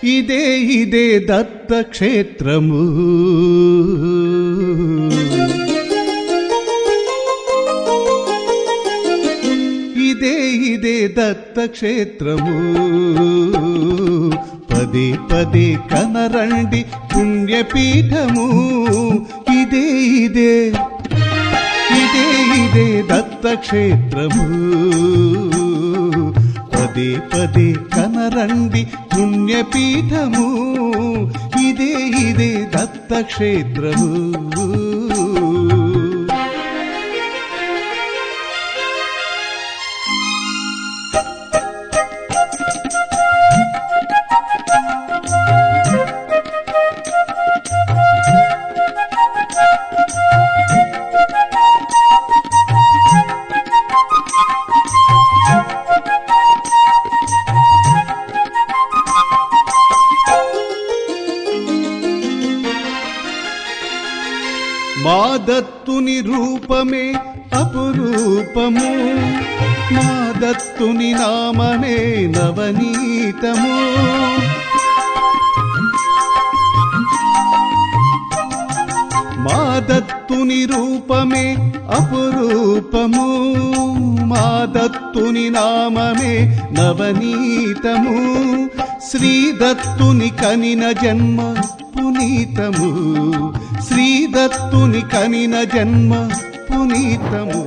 ఇదే ఇదే దత్తక్షేత్రము, ఇదే ఇదే దత్తక్షేత్రము. పదే పదే కనరండి పుణ్యపీఠము, ఇదే ఇదే ఇదే ఇదే దత్తక్షేత్రము. పదే పదే కనరండి పుణ్యపీఠము, ఇదే ఇదే దత్తక్షేత్రము. మా దత్తుని రూపమే అపురూపము, మా దత్తుని నామమే నవనీతము. మా దత్తుని రూపమే అపురూపము, మా దత్తుని నామమే నవనీతము. శ్రీ దత్తుని కనిన జన్మ పునీతము, శ్రీ దత్తుని కనిన జన్మ పునీతము.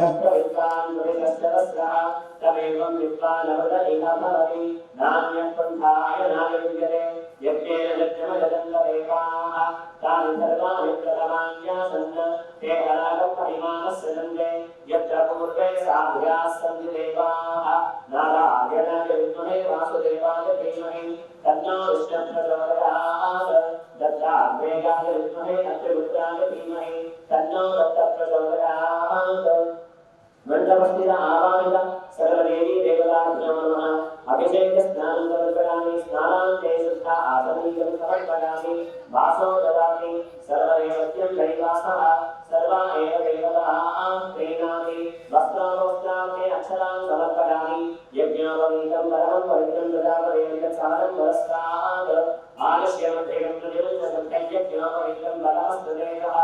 మండపస్థిత ఆవాహిత సర్వదేవీ దేవతాభ్యో నమః. అభిషేక స్నానం సమర్పయామి, స్నానాంతే శుద్ధ ఆసనీయం సమర్పయామి. వాసో దదామి సర్వదేవత్యం దైవాసః, సర్వా ఏవ దేవతాః ప్రీణామి. వస్త్రామోస్త్రాంతే అక్షరాం సమర్పయామి. యజ్ఞోపవీతం పరమం పవిత్రం ప్రజాపదేవసారం వరస్కాత్ ఆలస్యమధ్యం యజ్ఞోపవీతం బలమస్తదేవః.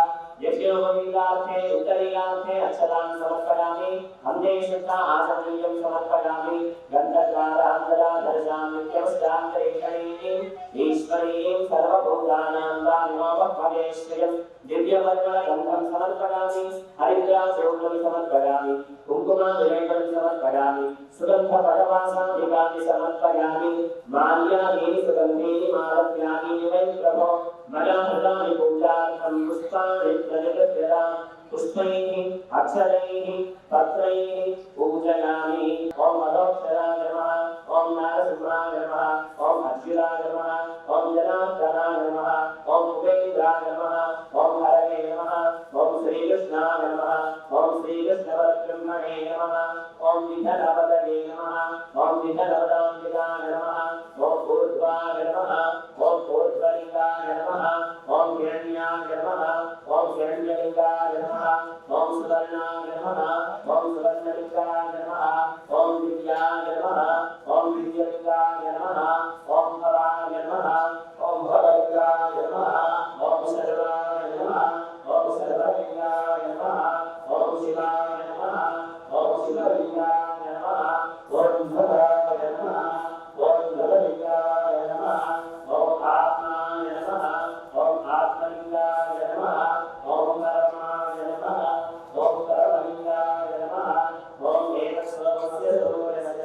యజ్ఞోపవీతార్థే ఉత్తరీయార్థే అక్షరాన్ సమర్పయామి. అందే శుద్ధ ఆసనీయం సమర్పయామి. గంధద్వారాంతరాధర్శాం నిత్యవస్త్రాంతరేక్షణీం ఈశ్వరీం సర్వభూతానాం వామోపమేశ్వరం దివ్యవర్ణ గంధం సమర్పయామి. హరిద్రాచూర్ణం సమర్పయామి. కుంకుమాభిషేకం సమర్పయామి. సుగంధ పరవాసాధికాన్ని సమర్పయామి. మాల్యాదీని సుగంధీని మాలవ్యాని వై ప్రభో మయాహృతాని పూజార్థం పుష్పాణి ప్రజగత్యతాం. పుష్పైః అక్షరైః పత్రైః పూజయామి. ఓం అదోక్షరాయ నమః, ఓం నరసింహాయ నమః, ఓం అచ్యుతాయ నమః, ఓం జనార్దనాయ నమః, ఓం ఉపేంద్రాయ నమః, ఓం హరయే నమః, ఓం శ్రీకృష్ణాయ నమః, ఓం శ్రీకృష్ణపరబ్రహ్మణే నమః, ఓం విఠలపదయే నమః, ఓం విఠలపదాంబికాయ నమః, ఓం ఊర్ధ్వాయ నమః, ఓం ఊర్ధ్వలింగాయ నమః, ఓం హిరణ్యాయ నమః, ఓం హిరణ్యలింగాయ నమః, ఓం సువర్ణాయ నమః, ఓం సువర్ణలింగాయ నమః, ఓం దివ్యాయ నమః, ఓం దివ్యలింగాయ నమః, ఓం భవాయ నమః, ఓం భవలింగాయ నమః, ఓం సర్వాయ నమః, ఓం సర్వలింగాయ నమః, ఓం శివాయ నమః, ఓం శివలింగాయ నమః, ఓం భవాయ నమః, ఓం భవలింగాయ నమః, ఓం ఆత్మాయ నమః, ఓం ఆత్మలింగాయ నమః, ఓం పరమాయ నమః, ఓం పరమలింగాయ నమః, ఓం ఏకస్వరస్య సూర్యస్య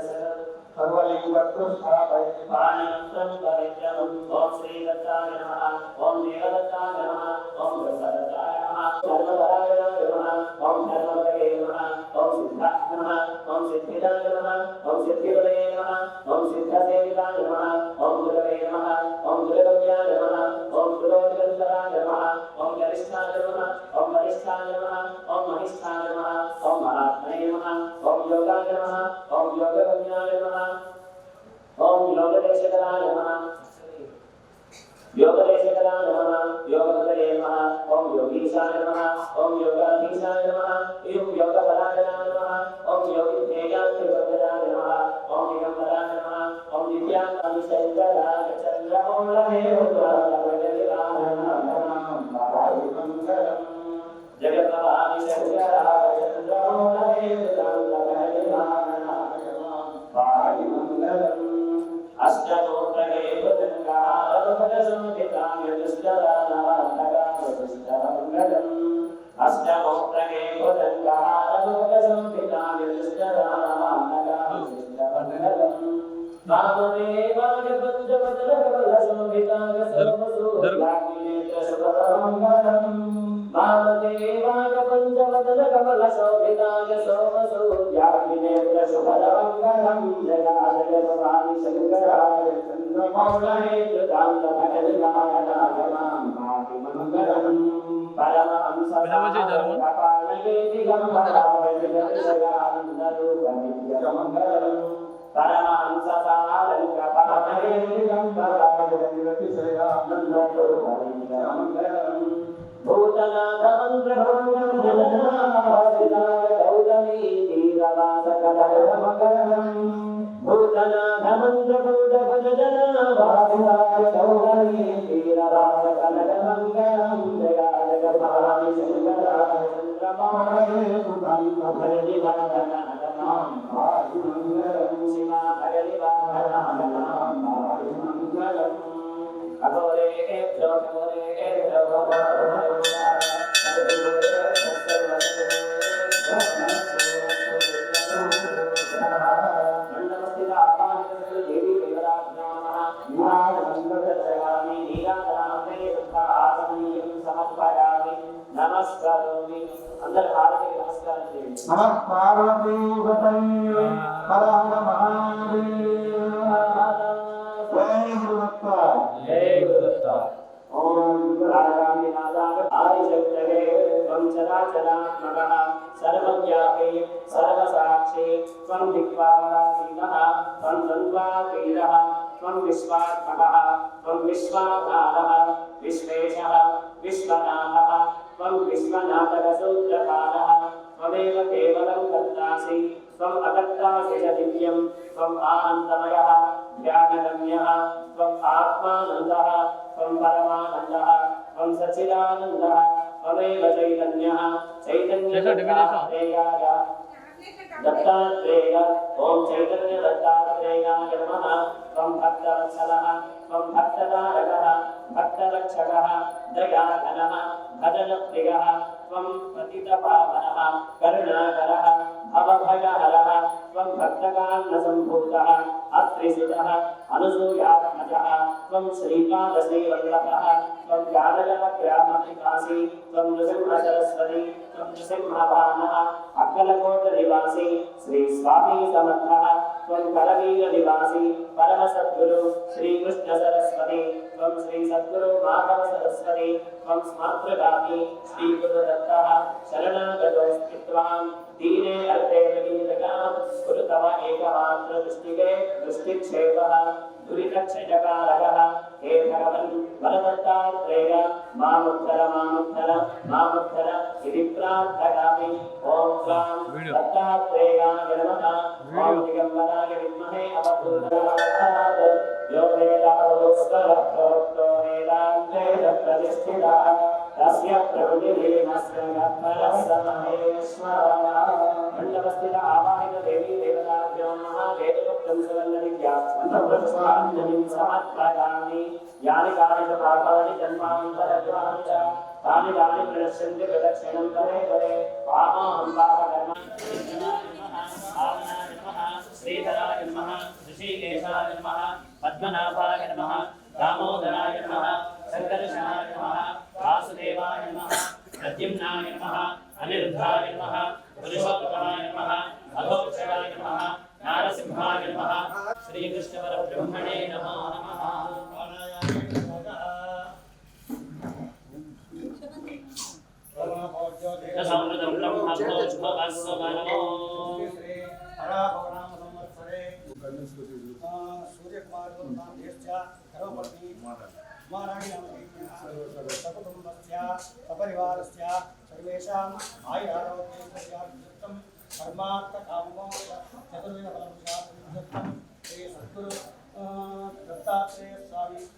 సర్వలింగత్వస్థాపయ పాణినంతం పవిత్రం. ఓం శ్రీదత్తాయ నమః, ఓం దేవదత్తాయ నమః, ఓం బ్రహ్మదత్తాయ నమః, ధర్మపరాయణాయ నమః, ఓం ధర్మపరయే నమః, ఓం సిద్ధాయ నమః, ఓం సిద్ధిదాయ నమః, ఓం సిద్ధిపదయే నమః, ఓం సిద్ధసేవితాయ నమః, ఓం గురవే నమః, ఓం గురగమ్యాయ నమః, ఓం గురోజంతరాయ నమః, ఓం గరిష్ఠాయ నమః, ఓం వరిష్ఠాయ నమః, ఓం మహిష్ఠాయ నమః, ఓం మహాత్మనే నమః, ఓం యోగాయ నమః, ఓం యోగగమ్యాయ నమః, ఓం యోగదేశకరాయ నమః, యోగదేశకరాయ నమః, యోగపదయే నమః, ఓం యోగీశాయ నమః, ఓం యోగాధీశాయ నమః, ఓం యోగపరాయణాయ నమః, ఓం యోగిధ్యేయాయ నమః, ఓం దిగంబరాయ నమః, ఓం దివ్యాంగామిశంకరాయ చంద్రమో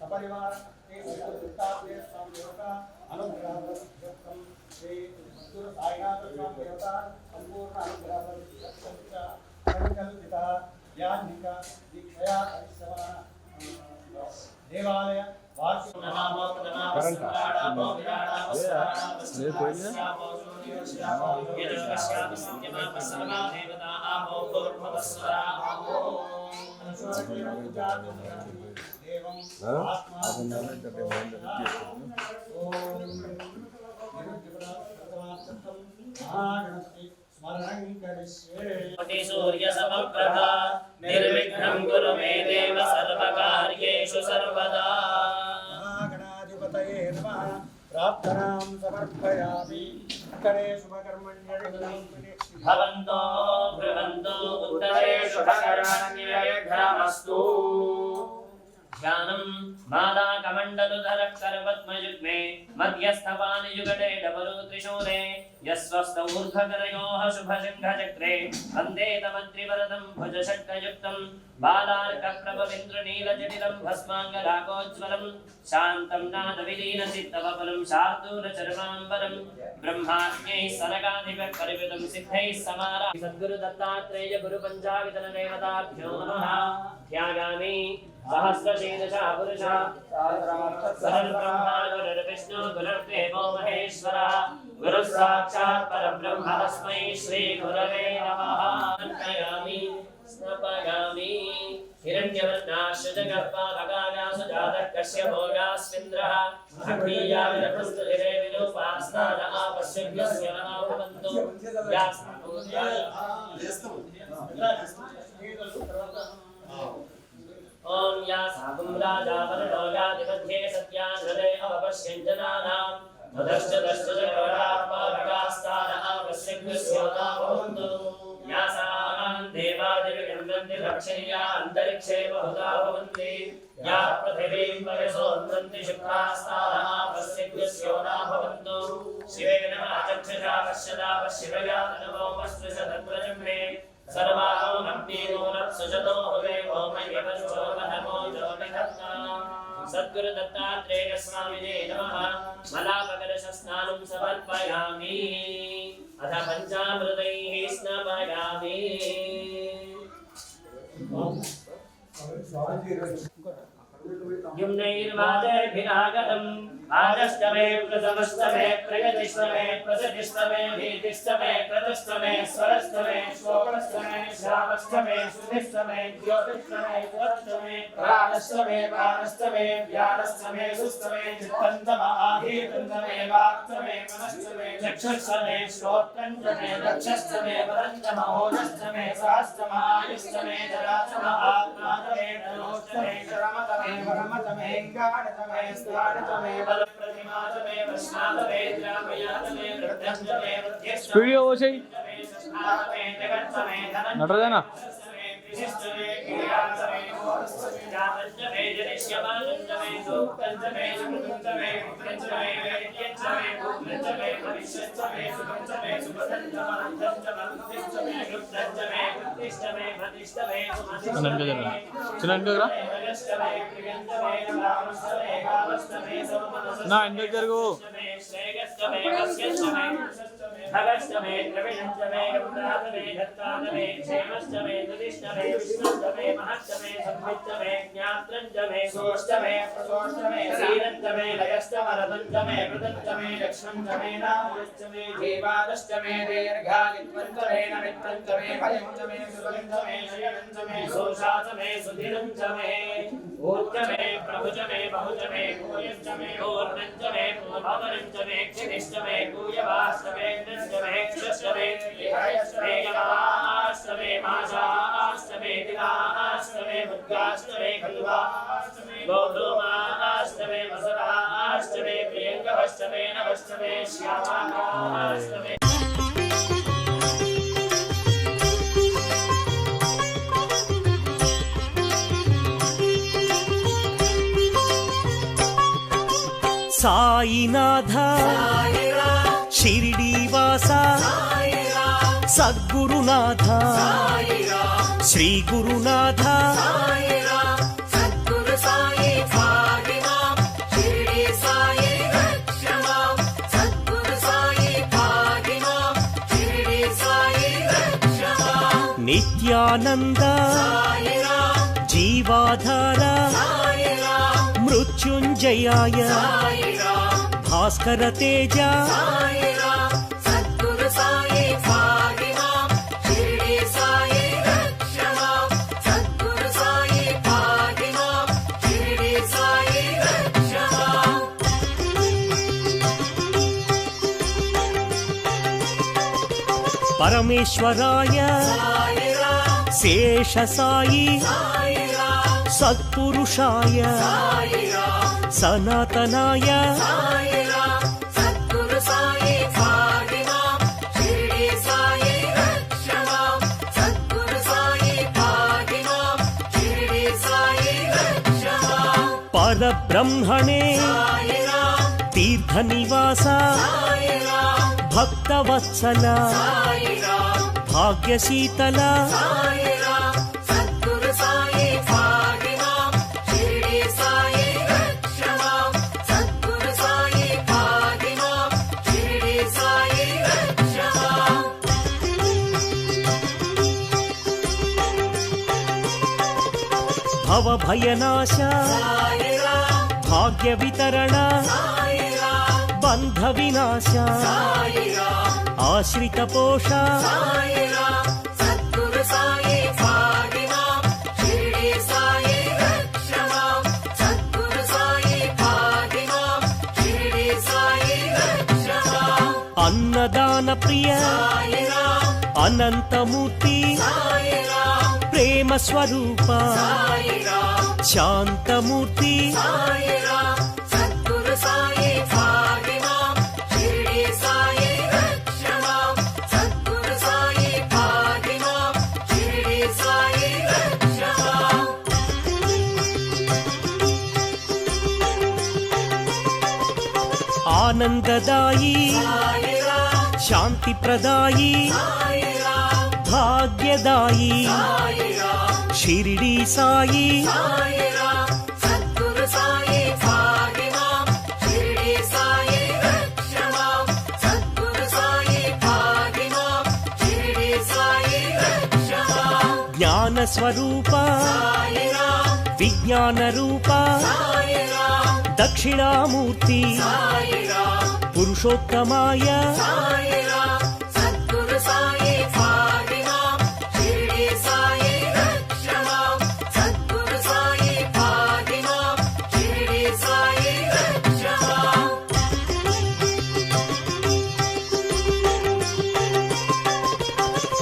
सपरिवार श्री सद्गुरुदत्तात्रेय स्वामी देवता अनुग्रहार्थम श्री सद्गुरु साईनाथ स्वामी देवता संपूर्ण अनुग्रहार्थम संकल्पिता याज्ञिक दीक्षया हरिश्रवण देवालय वार्षिक सूर्य समप्रभा निर्विघ्नं कुरु मे देव सर्वकार्येषु सर्वदा। गणाधिपतये नमः। प्रार्थनां समर्पयामि। करे शुभकर्मण्यः भवन्तो भ्रुवन्तो उत्तरेषु भकराण्यघ्रमस्तु। ध्यानं मालाकमण्डलुधरः करपद्मयुग्मे मध्यस्थपाणियुगटे डबलो त्रिशूले यस्वस्त ऊर्ध्वकरयोः शुभशङ्खचक्रे वन्दे तमद्रिवरदं भुजषड्गयुक्तं बालार्कप्रभविन्द्रनीलजटिलं भस्माङ्गरागोज्ज्वलं शान्तं नादविलीनचित्तवपलं शार्दूलचर्माम्बरं ब्रह्माज्ञैः सनकाधिपः परिवृतं सिद्धैः समारा। सद्गुरुदत्तात्रेय गुरुपञ्चावितनदेवताभ्यो नमः। ध्यायामि सहस्रशीर्षा पुरुषः गुरुर्ब्रह्मा गुरुर्विष्णु गुरुर्देवो महेश्वरः गुरुः साक्षात् परब्रह्म तस्मै श्रीगुरवे नमः। स्नपयामि हिरण्यवर्णाश्रुजगर्भागाव्यासुजातः कश्यपो व्यास्मिन्द्रः अग्नीयाविरपुस्तुतिरे विरूपास्तान आपश्यभ्यस्य नमो भवन्तु। ओम या सागुं राजा वरुणो यादिमध्ये सत्यान्वदे अवपश्यञ्जनानां मदश्च दश्च जगरात्माभगास्तान आवश्यभ्यस्योता भवन्तु। या सां देवादिविगन्धन्ति लक्षणीया अन्तरिक्षे बहुधा भवन्ति। या पृथिवीं वयसोन्नन्ति शुक्रास्तान आवश्यभ्यस्योता भवन्तु। शिवे नमः चक्षुषा पश्यता पश्यवया तनुभोमस्पृशतत्वजं मे सर्वाणो नम्नीनोरत् सुजतो हुवे ओमयवश्चोमनमो ज्योतिधत्ता। सद्गुरु दत्तात्रेय स्वामिने नमः। मलापकलशस्नानं समर्पयामि अथ पञ्चामृतैः स्नापयामि। युम्नैर्वादैर्भिरागतम् आजष्टमे प्रथमष्टमे प्रगतिष्टमे प्रसतिष्टमे भीतिष्टमे क्रतुष्टमे स्वरष्टमे श्लोकष्टमे श्रावष्टमे सुधिष्टमे ज्योतिष्टमे ज्योतिष्टमे प्राणष्टमे पानष्टमे व्यानष्टमे सुष्टमे चित्तन्तमे आधीतन्तमे वाक्तमे मनष्टमे चक्षुष्टमे श्रोत्रन्तमे दक्षष्टमे वरन्तमे ओजष्टमे सहस्रमे आयुष्टमे जरातमे आत्मातमे धनोष्टमे शरमतमे वरमतमे गाढतमे स्थानतमे प्रतिमातमे वैष्णातमे द्रामयातमे वृद्धन्तमे वृद्ध्यष्टमे वीडियो वो सही नटराजना विशिष्टमे क्रियातमे जातमे जनिष्यमानन्दमे सूक्तन्तमे सुकृतन्तमे पुत्रन्तमे वैद्यन्तमे पुत्रन्तमे भविष्यन्तमे सुकृतन्तमे सुपदन्तमनन्तमे मुक्तिष्टमे कृप्तन्तमे कृतिष्टमे भतिष्टमे ननगजरा चिननगरा अगस्तमे प्रियन्तमे रामस्तमे कामस्तमे सममनसस्तमे ना इंदर जरगो श्रेयस्तमे वस्यस्तमे भगस्तमे द्रविणन्तमे गन्धातमे धत्तातमे क्षेमस्तमे नदिष्टमे विष्णुस्तमे महत्तमे संवित्तमे ज्ञात्रन्तमे सोष्टमे प्रसोष्टमे श्रीरन्तमे लयस्तमरदन्तमे मृदन्तमे लक्ष्मन्तमे नामस्तमे जीवादस्तमे दीर्घालित्वन्तमे नमित्तन्तमे भयन्तमे सुगन्धमे शयनन्तमे सोषातमे सुधिरन्तमे ऊर्जमे प्रभुजमे बहुजमे भूयस्तमे पूर्णन्तमे पूर्ववरन्तमे क्षितिष्टमे कूयवास्तमे नष्टमे क्षष्टमे विहयस्तमे यमास्तमे मासास्तमे दिवास्तमे मुद्गास्तमे खल्वास्तमे गोधूमास्तमे मसरास्तमे प्रियङ्गवस्तमे नवस्तमे श्यामास्तमे साईनाथ शिरडीवास सद्गुरुनाथ श्री गुरुनाथ सद्गुरु साई సచ్చిదానంద జీవాధార మృత్యుంజయాయ భాస్కర తేజ పరమేశ్వరాయ శేషసాయి సత్పురుషాయ సనాతనాయ పరబ్రహ్మణే తీర్థనివాస భక్తవత్సల భాగ్యశీతల భవభయనాశ భాగ్య వితరణ బంధ వినాశ ఆశ్రిత పోష అన్నదాన ప్రియ అనంతమూర్తి ప్రేమ స్వరూప శాంతమూర్తి ఆనందదాయి శాంతి ప్రదాయి భాగ్యదాయి షిరిడి సాయి జ్ఞాన స్వరూప విజ్ఞాన రూప దక్షిణామూర్తి పురుషోత్తమాయ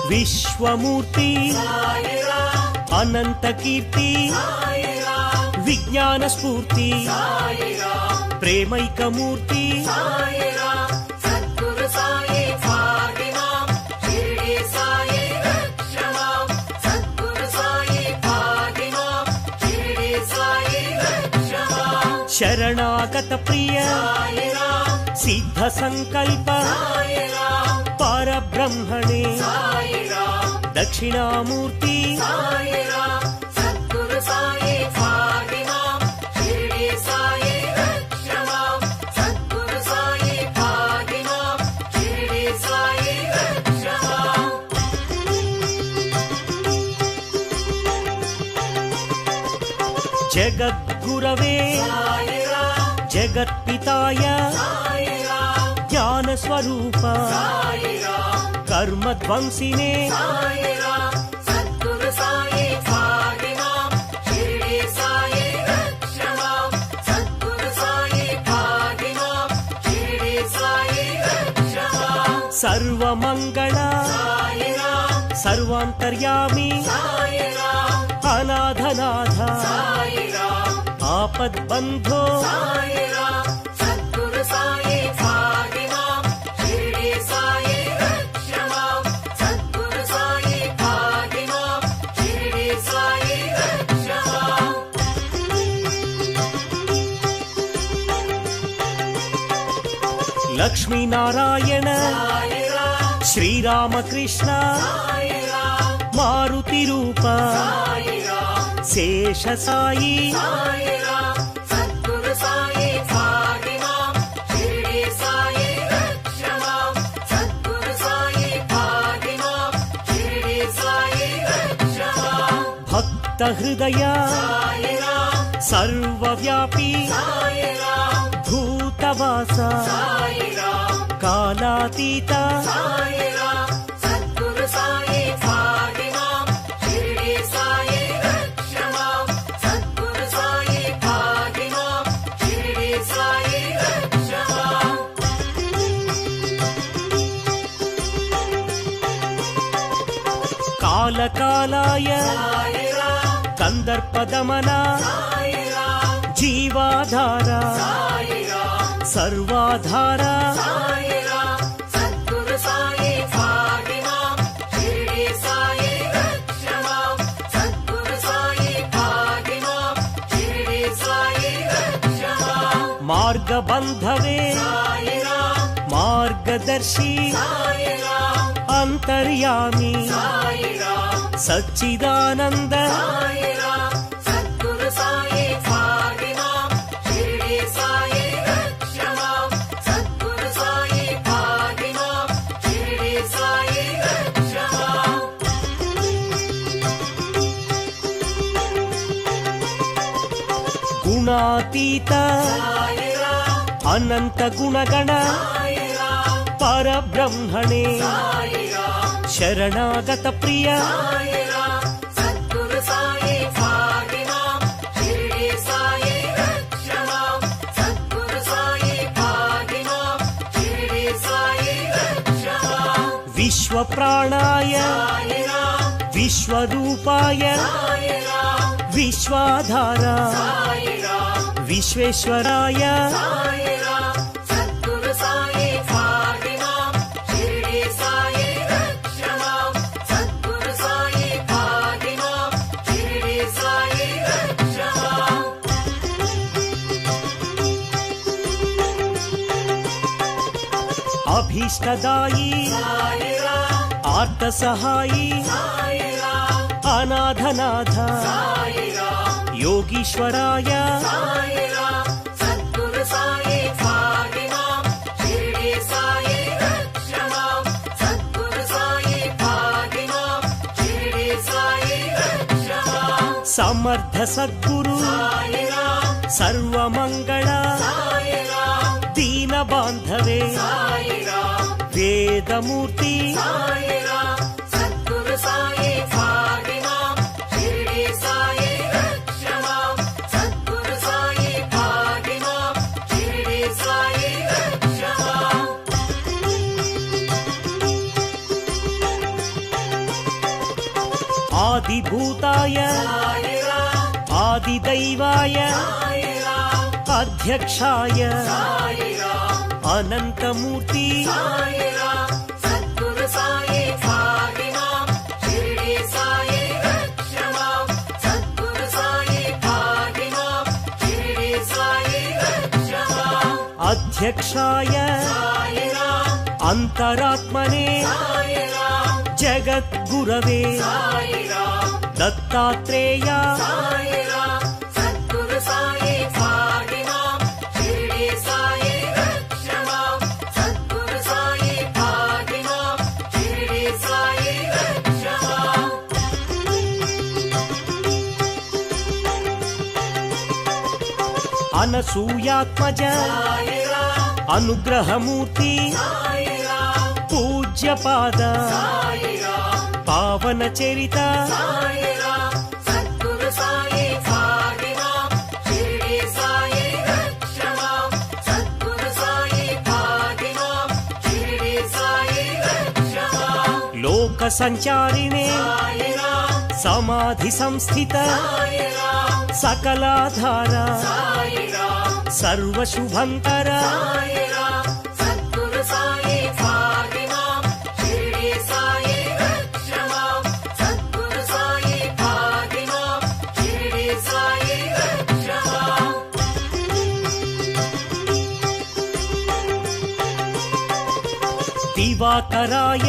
విశ్వమూర్తి అనంత కీర్తి విజ్ఞాన స్ఫూర్తి ప్రేమైకమూర్తి శరణాగత ప్రియ సిద్ధ సంకల్ప పరబ్రహ్మణే దక్షిణామూర్తి జగద్గురవే జగత్పితాయ జ్ఞానస్వరూప కర్మధ్వంసినే సర్వమంగళ సర్వాంతర్యామి అనాథనాథ ఆపద్బంధో లక్ష్మీనారాయణ శ్రీరామకృష్ణ మారుతి రూప శేషసాయి భక్తహృదయ సర్వవ్యాపీ భూతవాస కాలాతీత కాలకాలాయ కందర్పదమన జీవాధార సర్వాధార మార్గబంధవే మార్గదర్శి అంతర్యామి సచ్చిదానంద గుణాతీత అనంత గుణగణ పరబ్రహ్మణే శరణాగత ప్రియ విశ్వప్రాణాయ విశ్వరూపాయ విశ్వాధార విశ్వేశ్వరాయ అభీష్టదాయి ఆర్తసహాయి అనాథనాథ యోగీశ్వరాయ సమర్థ సద్గురు సర్వమంగళ దీన బాంధవే వేదమూర్తి ఆదిభూతాయ ఆదిదైవాయ అధ్యక్షాయ అనంతమూర్తి అధ్యక్షాయ అంతరాత్మనే జగద్గురవే దత్తాత్రేయ అనసూయాత్మజ అనుగ్రహమూర్తి పూజ్యపాద పావన చరిత లోక సంచారిణే సమాధి సంస్థిత సకలాధార సర్వశుభంకర దివాకరాయ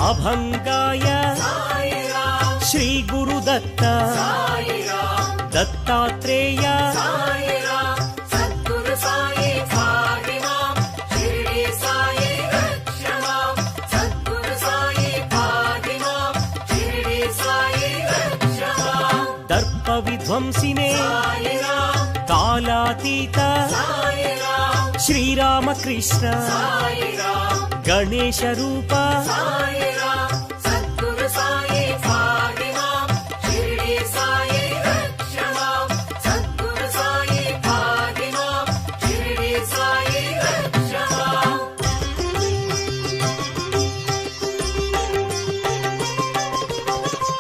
అభంగాయ శ్రీ గురుదత్త దత్తాత్రేయ విధ్వంసినే కాలాతీత శ్రీరామకృష్ణ గణేశ రూప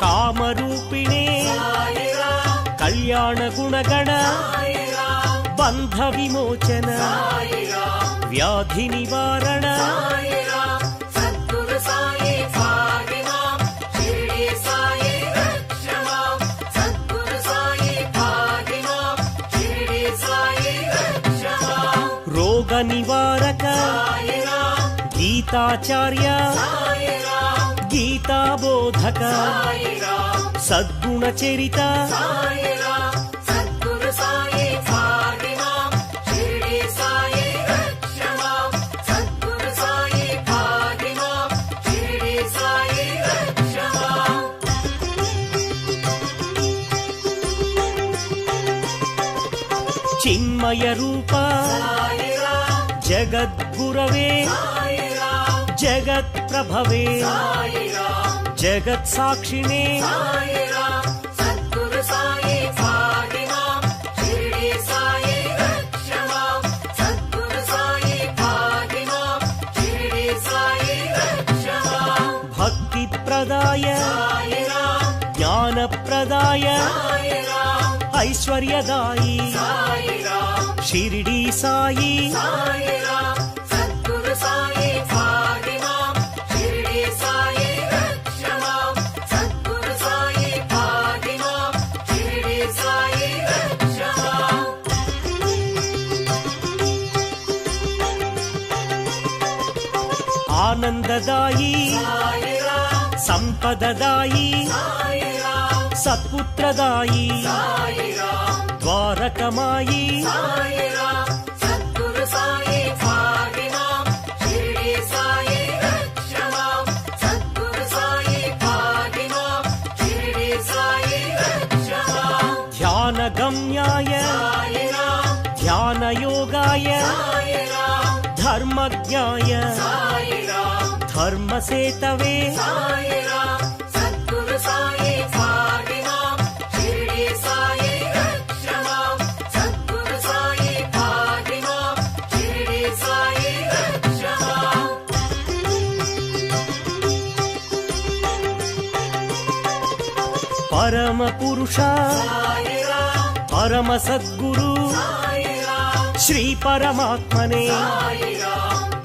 కామరూపిణే కళ్యాణ గుణగణ బంధ విమోచన వ్యాధి నివారణ రోగ నివారక గీతాచార్య గీతాబోధక సద్గుణ చరిత చిన్మయ రూప జగద్గురవే జగత్ ప్రభవే జగత్ సాక్షిణే భక్తి ప్రదాయ జ్ఞాన ప్రదాయ ఐశ్వర్యదాయి షిరిడి సాయి ఆనందదాయి సంపదదాయి సత్పుత్రదాయి ద్వారకమాయి ధ్యానగమ్యాయ ధ్యానయోగాయ ధర్మజ్ఞాయ ధర్మసేతవే పరమ పురుష పరమ సద్గురు శ్రీ పరమాత్మనే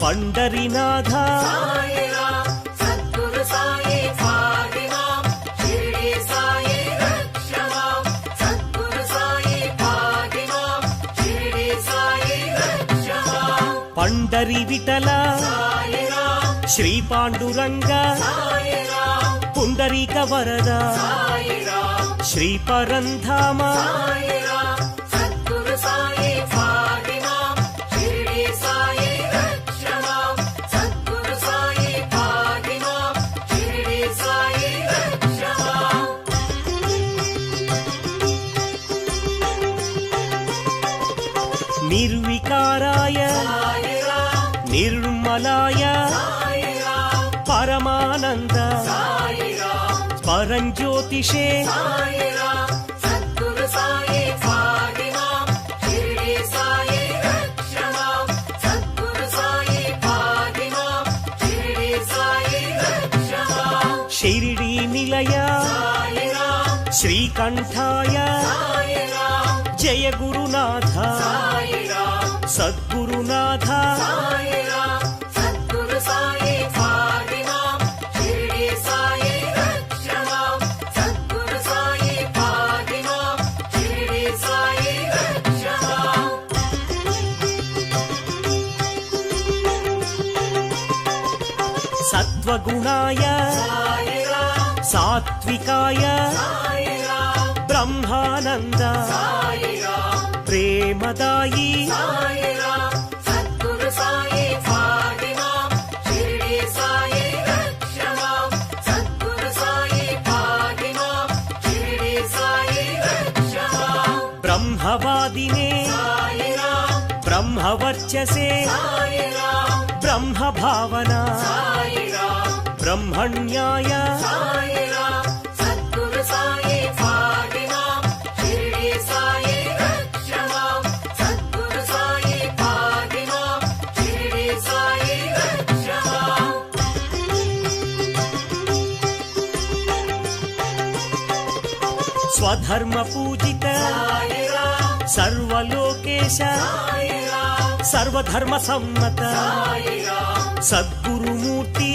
పండరీనాథ పండరి విఠల శ్రీ పాండురంగ పుండరీక వరద శ్రీ పరంధామ నిర్వికారాయ నిర్మలాయ పరమానంద పరంజ్యోతిషే షిరిడి నిలయ శ్రీకంఠాయ జయ గురునాథ సద్గురునాథ సత్వగుణాయ సాత్వికాయ బ్రహ్మానంద ప్రేమదాయి ब्रह्मवादिने ब्रह्मवर्चसे ब्रह्मभावना ब्रह्मण्याय सद्गुरु साई भागिनां शिरडी साई रक्ष मां सद्गुरु साई भागिनां शिरडी साई रक्ष मां स्वधर्म पूजित सर्वलोकेश सर्वधर्म सम्मत सद्गुरुमूर्ति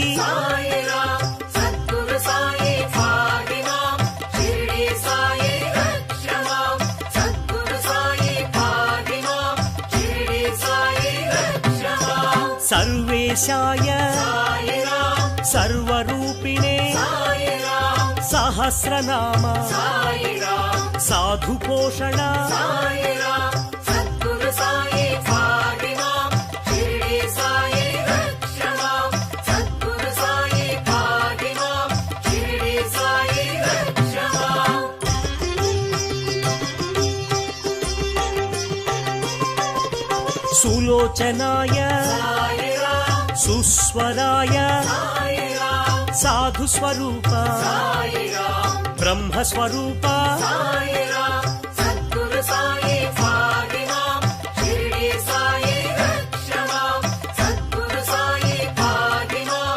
सद्गुरु साई भागिनां शिरडी साई रक्ष मां सद्गुरु साई भागिनां शिरडी साई रक्ष मां सर्वेशाय सर्वरूपिणे सहस्रनाम साधुपोषण सद्गुरु साई भागिनां शिरडी साई रक्ष मां सद्गुरु साई भागिनां शिरडी साई रक्ष मां सुलोचनाय सुस्वराय साधुस्वरूप ब्रह्मस्वरूप सद्गुरु साई भागिनां शिरडी साई रक्ष मां सद्गुरु साई भागिनां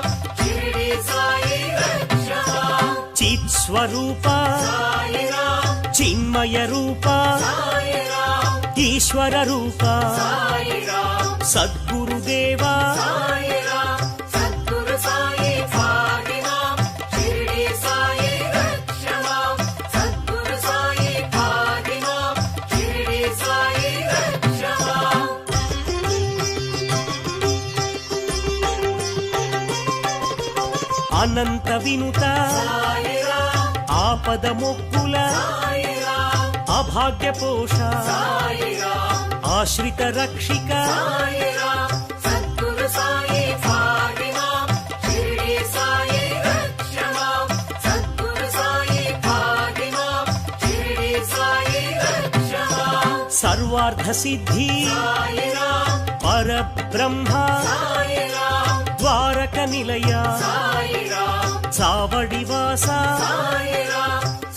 शिरडी साई रक्ष मां चित्स्वरूप चिन्मय रूप ईश्वर रूप सद्गुरुदेवा सद्गुरु साई भागिनां शिरडी साई रक्ष मां सद्गुरु साई भागिनां शिरडी साई रक्ष मां अनंत विनुत आपद मोक्कुल अभाग्य पोष आश्रित रक्षिक सद्गुरु साई भागिनां शिरडी साई रक्ष मां सद्गुरु साई भागिनां शिरडी साई रक्ष मां सर्वार्थ सिद्धि परब्रह्म द्वारक निलय चावडिवास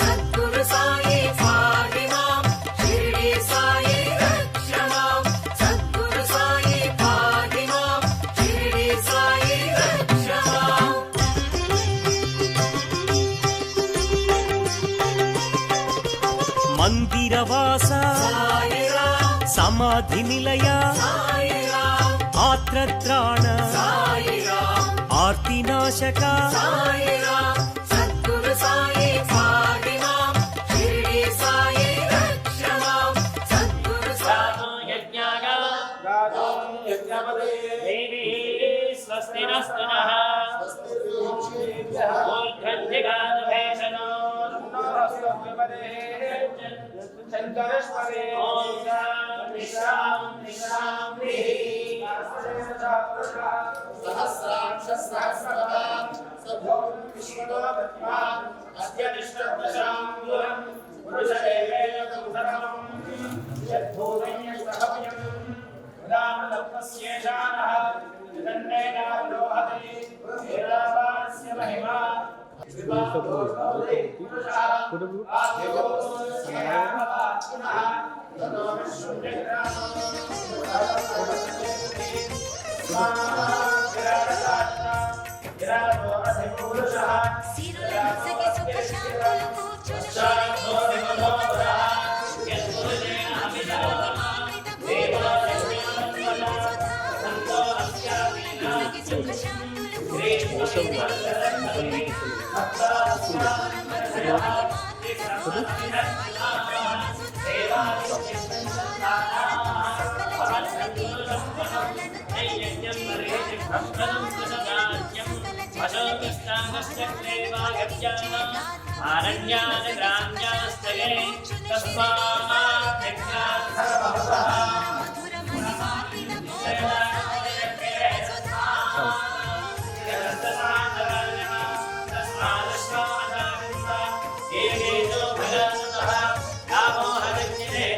सद्गुरु साई भागिनां शिरडी साई रक्ष मां सद्गुरु साई भागिनां शिरडी साई रक्ष मां मंदिरवास समाधि निलय आत्रत्राण आर्तिनाशक सद्गुरु साई भागिनां शिरडी साई रक्ष मां सद्गुरु साई देवी स्वस्ति नस्तु नः ऊर्ध्वदिगानुभेषणो चन्द्रेश्वरे ॐ शान्ति शान्ति शान्तिः सहस्राक्ष सहस्रपाद सभोग विश्वनात्मा अद्य निष्ठदशां पुरुषदेवेदं धर्मं यद्भूतं यस्तहव्यं उदामलप्स्येषानः जगन्नेनालोहते वेदावास्य महिमा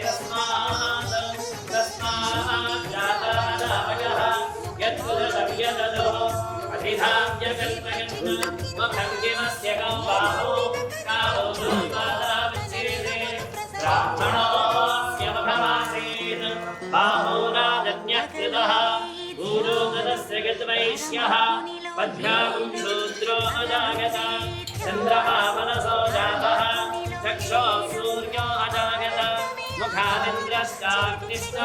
तस्मात् ब्राह्मणोऽस्य मुखमासीत् बाहोराजन्यः कृतः गुरुगदस्य गद्वैश्यः पद्भ्यागुं शूद्रो अजागत चन्द्रमा मनसो जातः चक्षुः सूर्यो अजागत मुखादिन्द्रश्चाग्निश्च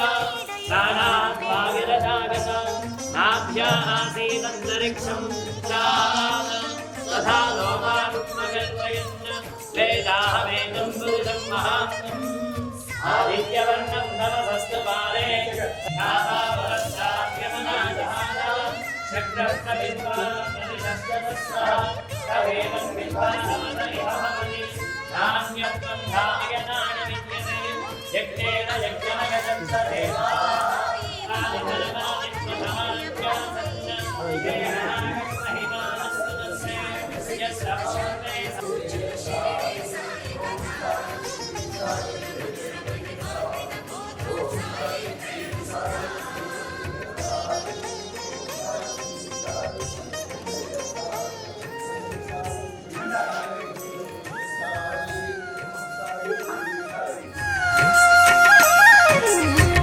प्राणात् वायुरजागत नाभ्या आसीदन्तरिक्षं चात् तथा लोकानुत्मगर्वयन् वेदाहमेकं पुरुषं महात्मम् आदित्यवर्णं नमस्तपाले शक्रप्रबिम्बास्तः तवेदं विद्वानमनयहमनि नान्यत्वं धायनाय विद्यते यज्ञेन यज्ञमयजं सदेवा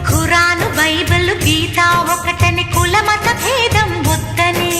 ఖురాను బైబిల్ గీత ఒకటని కుల మత భేదం వద్దనే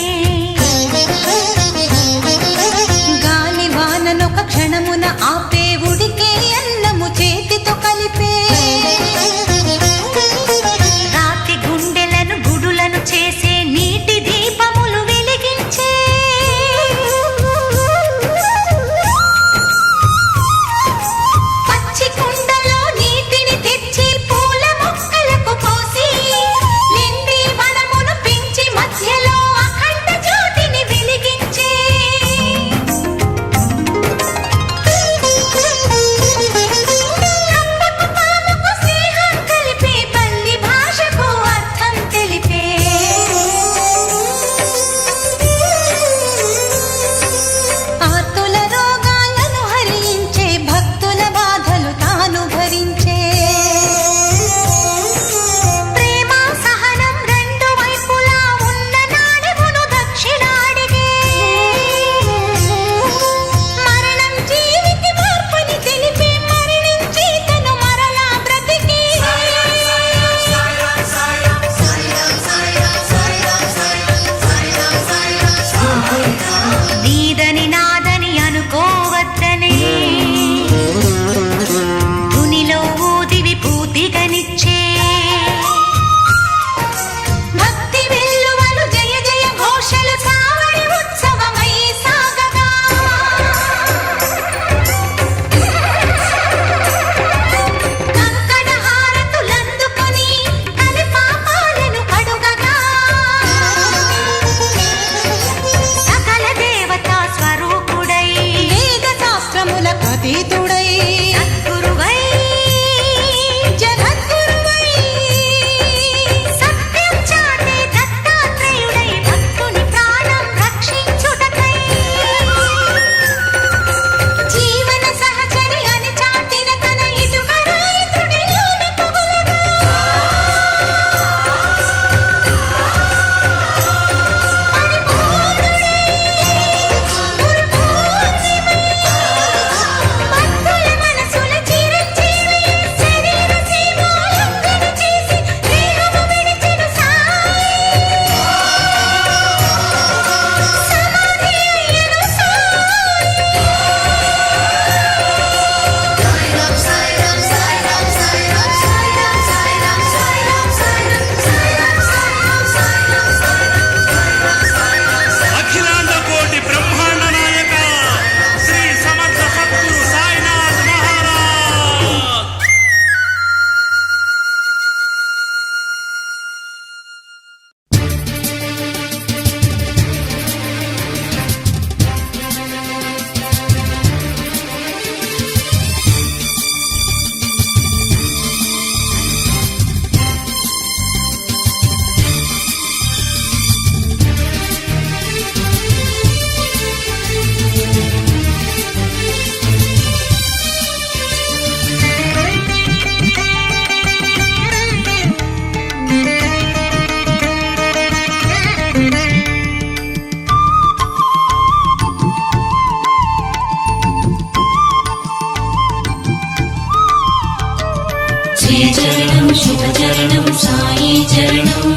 श्रीचरणं शुभचरणं साई चरणं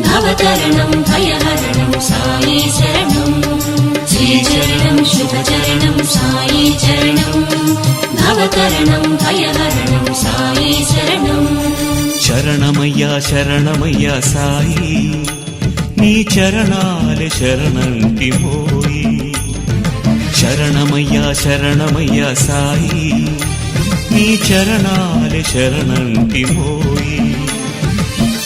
भवतरणं भयहरणं साई शरणं श्रीचरणं शुभचरणं साई चरणं भवतरणं भयहरणं साई शरणं శరణమయ్యా శరణమయ్యా సాయి నీ చరణాలే శరణంటి మోయి శరణమయ్యా శరణమయ్యా సాయి నీ చరణాలే శరణంటి మోయి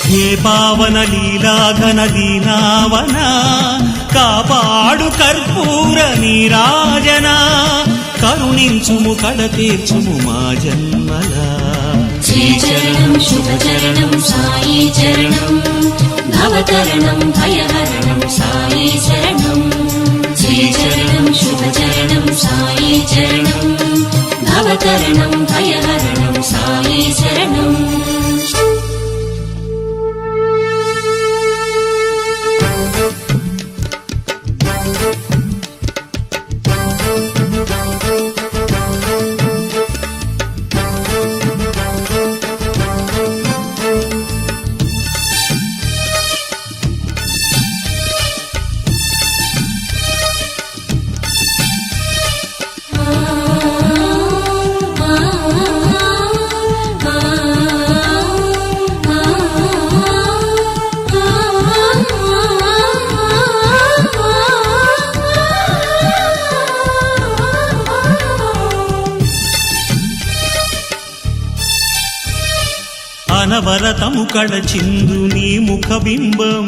హే పావన లీలాఘన దీనావన కాపాడు కర్పూర నీరాజన కరుణించుము కడ తీర్చుము మా జన్మలా श्रीचरणं शुभचरणं साई चरणं भवतरणं भयहरणं साई शरणं श्रीचरणं शुभचरणं साई चरणं भवतरणं भयहरणं साई शरणं అనవరతము కడచిందు నీ ముఖబింబం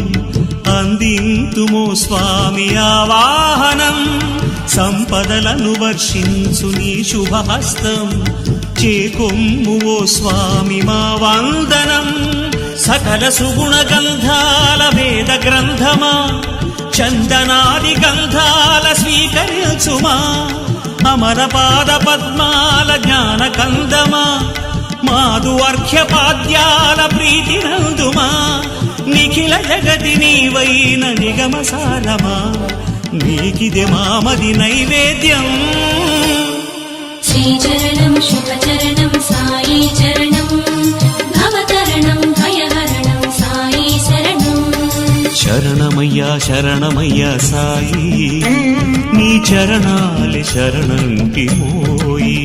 అందింతుమో స్వామి ఆవాహనం సంపదలను వర్షించు నీ శుభహస్తం చేకొమ్ము ఓ స్వామి మా వందనం సకల సుగుణ గంధాల వేద గ్రంథమా చందనాది గంధాల స్వీకరించుమా అమర పాద పద్మాల జ్ఞాన కందమా మాధు అర్ఘ్యపాద్యాల ప్రీతి నందుమా నిఖిల జగతి నీవైన నిగమ సారమా నీకిదే మామది నైవేద్యం श्रीचरणं शुभचरणं साई चरणं भवतरणं भयहरणं साई शरणं శరణమయ్యా శరణమయ్యా సాయి నీ చరణాలి శరణంటి మోయి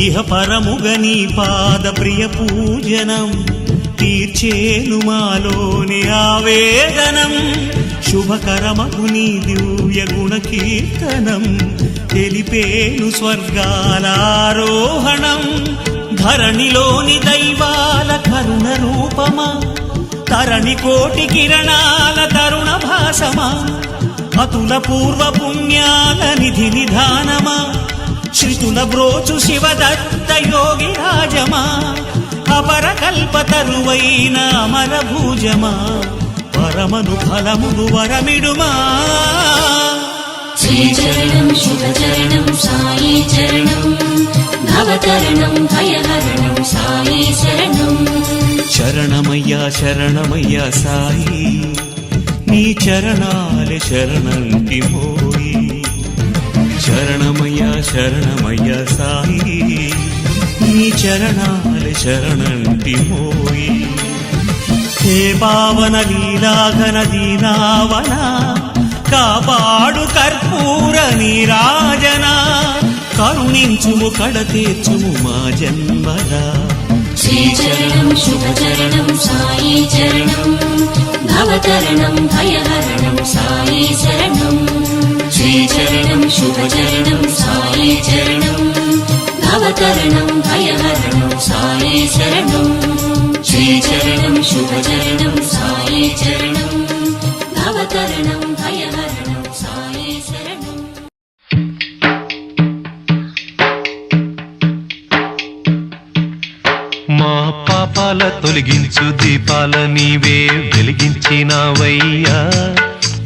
ఇహ పరముగ నీ పాద ప్రియ పూజనం తీర్చేను మాలోని ఆవేదనం శుభకరమగు నీ దివ్య గుణ కీర్తనం తెలిపేను స్వర్గాల ఆరోహణం ధరణిలోని దైవాల కరుణ రూపమా తరణి కోటి కిరణాల తరుణ భాసమా అతుల పూర్వ పుణ్యాల నిధి నిధానమా శ్రుతుల బ్రోచు శివదత్త యోగి రాజమా అపర కల్పతరువైన అమర భూజమా పరమను ఫలమును వరమిడుమా श्रीचरणं शुभचरणं साई चरणं भवतरणं भयहरणं साई शरणं శరణమయ్యా శరణమయ్యా సాయి నీ చరణాలే శరణంటి మోయి శరణమయ్యా శరణమయ్యా సాయి నీ చరణాలే శరణంటి మోయి హే పావన లీలాఘన దీనావన కాపాడు కర్పూర నీరాజన కరుణించుము కడ తీర్చుము మా జన్మలా श्रीचरणं शुभचरणं साई चरणं भवतरणं भयहरणं साई शरणं श्रीचरणं शुभचरणं साई चरणं भवतरणं भयहरणं साई शरणं మా పాపాల తొలగించు దీపాల నీవే వెలిగించినావయ్యా,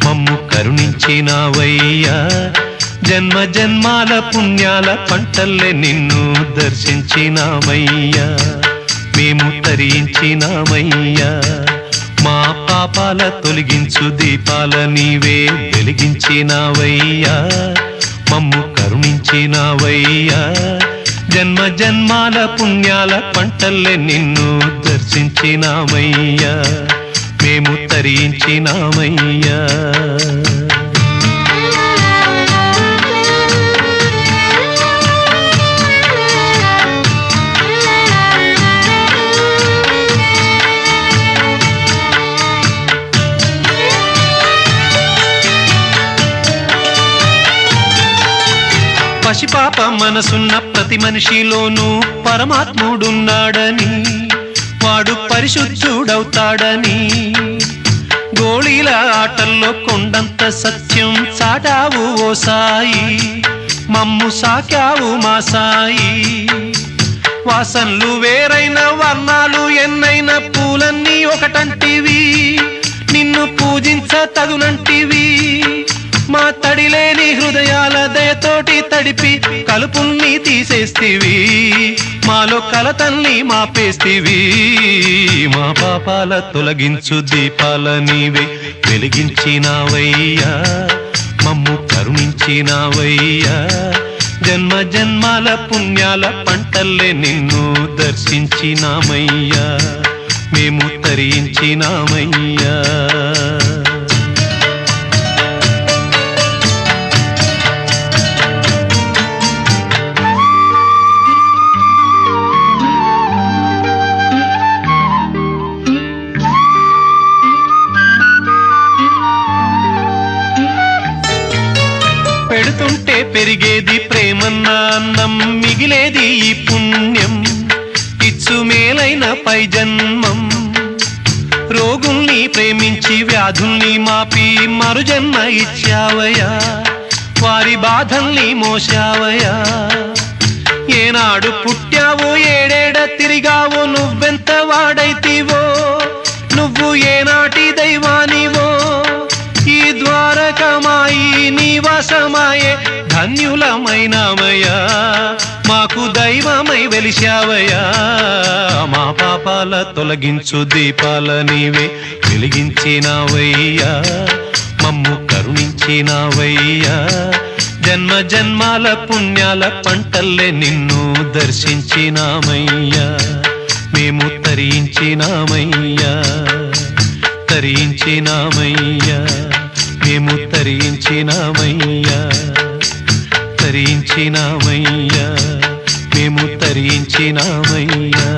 మమ్ము కరుణించినావయ్యా. జన్మ జన్మాల పుణ్యాల పంటల్లే నిన్ను దర్శించినామయ్యా, మేము తరించినామయ్యా. మా పాపాల తొలగించు దీపాల నీవే వెలిగించినావయ్యా, మమ్ము కరుణించినావయ్యా. జన్మ జన్మాల పుణ్యాల పంటల్లే నిన్ను దర్శించినామయ్యా, మేము తరించినామయ్యా. పసిపాప మనసున్న ప్రతి మనిషిలోనూ పరమాత్ముడున్నాడని, వాడు పరిశుద్ధుడవుతాడని. గోళీల ఆటల్లో కొండంత సత్యం చాటావు ఓ సాయి, మమ్ము సాకావు మా సాయి. వాసనలు వేరైన వర్ణాలు ఎన్నైన పూలన్నీ ఒకటంటివి, నిన్ను పూజించ తగునంటివి. మా తడిలేని హృదయాల దయతోటి తడిపి కలుపుల్ని తీసేస్తివి, మాలో కలతల్ని మాపేస్తివి. మా పాపాల తొలగించు దీపాల నీవే వెలిగించినావయ్యా, మమ్ము కరుణించినావయ్యా. జన్మ జన్మాల పుణ్యాల పంటల్లే నిన్ను దర్శించినామయ్యా, మేము తరించినామయ్యా. పెడుతుంటే పెరిగేది ప్రేమన్న అన్నం, మిగిలేది ఈ పుణ్యం, ఇచ్చు మేలైన పై జన్మం. రోగుల్ని ప్రేమించి వ్యాధుల్ని మాపి మరుజన్మ ఇచ్చావయ్యా, వారి బాధల్ని మోసావయ్యా. ఏనాడు పుట్టావో ఏడేడ తిరిగావో, నువ్వెంత వాడైతివో, నువ్వు ఏనాటి దైవానివో. ఈ ద్వారకమాయి నివాసమాయే ధన్యులమైనామయ్యా, మాకు దైవమై వెలిశావయ్యా. మా పాపాల తొలగించు దీపాల నీవే వెలిగించినావయ్యా, మమ్ము కరుణించినావయ్యా. జన్మ జన్మాల పుణ్యాల పంటల్లే నిన్ను దర్శించినామయ్యా, మేము తరించినామయ్యా, తరించినామయ్యా, మేము తరించినామయ్యా, తరించినామయ్యా, మేము తరించినామయ్యా.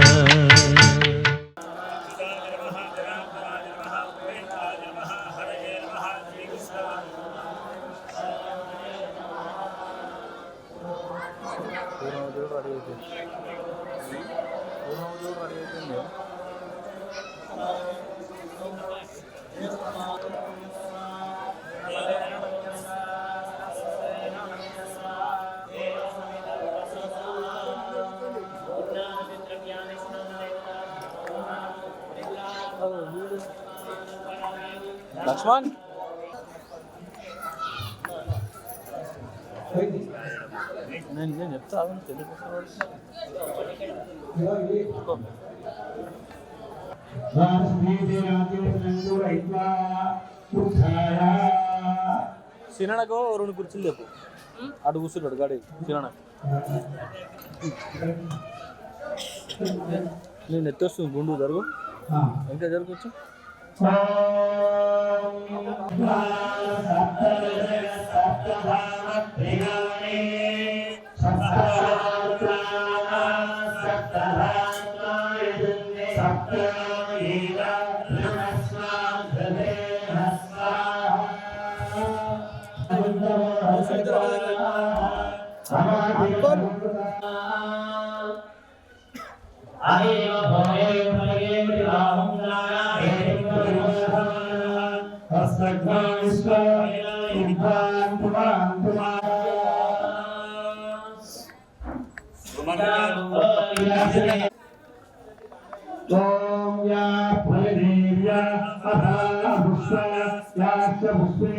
లక్ష్మణ్ నేను చెప్తా సినకు 2 కుర్చీలు చెప్పు, అటు కూర్చున్నాడు గాడి సిన. నేను ఎత్తొస్తుంది గుండు జరుగు, ఇంకా జరుగుచ్చు. ఓం యా ఫలదేవ్య అథా పుష్ప యాశ్చ పుష్పే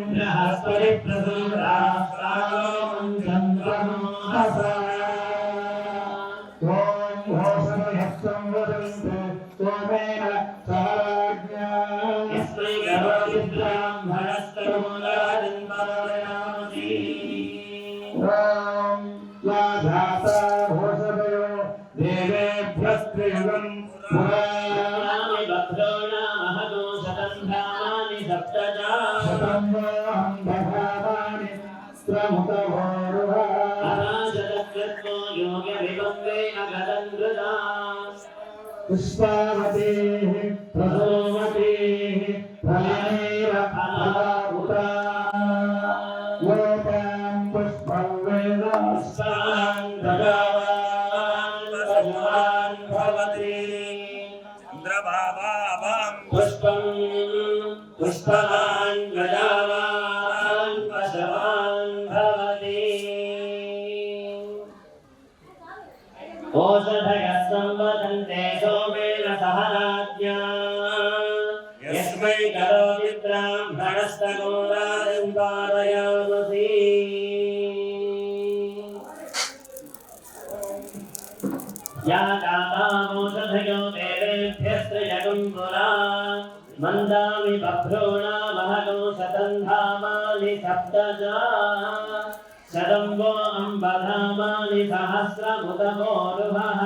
బృహస్పతి ప్రసూరాస్త్రాం చంద్రమహస ఓం హోషమయస్తం వదంతే సోమేన సహరాజ్ఞా యస్మై కరోతి బ్రాహ్మణస్తమూలాదిం పరమయామసి ఓం యా ధాతా హోషమయో దేవేభ్యస్త్రియుగం పురాణామి భద్రోణామహదో శతంధామాని సప్తజా శతంధామాని స్రముతవోరుహ అనాశతత్వో యోగ విభంగేన గదంగృదా పుష్పావతే ప్రసోమతే ఫలేర ఫలాభుతా లోకాం పుష్పం వేద పుష్పాన్ భగవాన్ భగవాన్ భవతి చంద్రబాబాం పుష్పం పుష్పవాన్ గజావాన్ పశవాన్ భవతి ఓషధయః సంవదంతే సోమేన సహ రాజ్ఞా యస్మై కరోతి బ్రాహ్మణస్తమూలాదిం పారయామసి యా కామామోషధయో దేవేభ్యస్త్రిజగం పురా మందామి బభ్రూణామహదో శతంధామాని సప్తజా శతంవో అంబధామాని సహస్రముదమోరుహః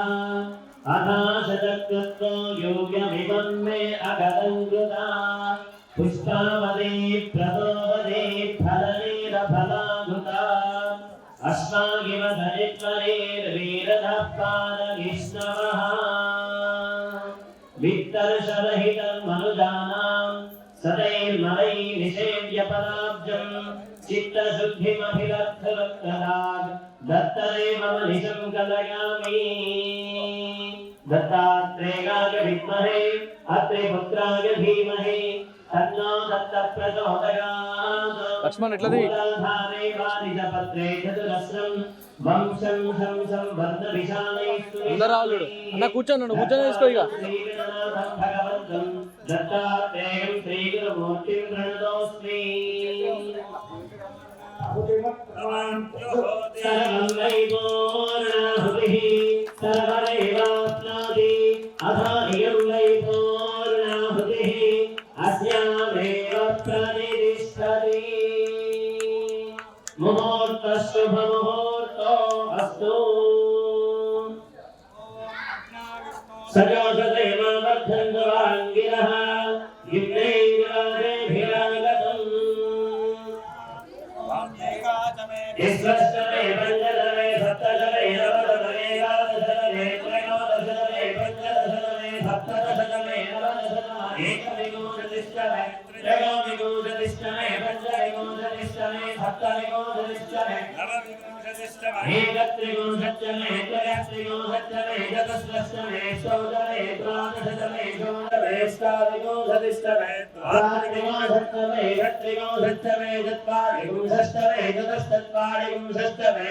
అథాశతకృత్వో యోగ్యమిమం మే అగదంగృతా పుష్పావదే ప్రసోవదే ఫలనేర ఫలాభుతా అస్మాగివ ధరిత్వరేర్వీరధః పాదగిష్ణవః విత్తర్షరహితం మనుజానాం సదైర్మలై నిషేవ్య పదాబ్జం చిత్తశుద్ధిమభిలబ్ధవక్తదాగ్ దత్తదేవ నిశం కలయామి దత్తాత్రేయాయ విద్మహే అత్రిపుత్రాయ ధీమహి తన్నో దత్త ప్రచోదయాత్ లక్ష్మణ్ ఎట్లది మూలాధారే వారిజపత్రే చతురస్రం వంశం శంసం వర్ధ విశాలైస్తు అందరూ రావాలి అన్న కూర్చోను కూర్చొని తీసుకో ఇక శ్రీగణనాథం భగవంతం దత్తాత్రేయం శ్రీగురుమూర్తిం ప్రణతోస్మి సర్వం వై పూర్ణాహుతిః సర్వదేవాప్నోతి అథాయం వై పూర్ణాహుతిః అస్యామేవ ప్రతిష్ఠతి ముహూర్త శుభముహూర్తో అస్తు సజోషదేవా వర్ధంతు వాంగిరః గిన్నైరాజేభిరాగతం ఇస్వష్టమే పంచదమే సప్తదమే నవదమే ఏకాదశదమే త్రయోదశదమే పంచదశదమే సప్తదశదమే నవదశదమే ఏకవింశతిష్టమే త్రయోవింశతిష్టమే పంచవింశతిష్టమే సప్తవింశతిష్టమే నవవింశతిష్టమే ఏకత్రివింశతిష్టమే త్రయత్రివింశతిష్టమే చతుస్రష్టమే షోడశమే ద్వాదశమే షోడశమే అష్టావింశతిష్టమే ద్వాదశమే త్రివింశతిష్టమే చత్వారివింశతిష్టమే చతుస్తత్వారివింశతిష్టమే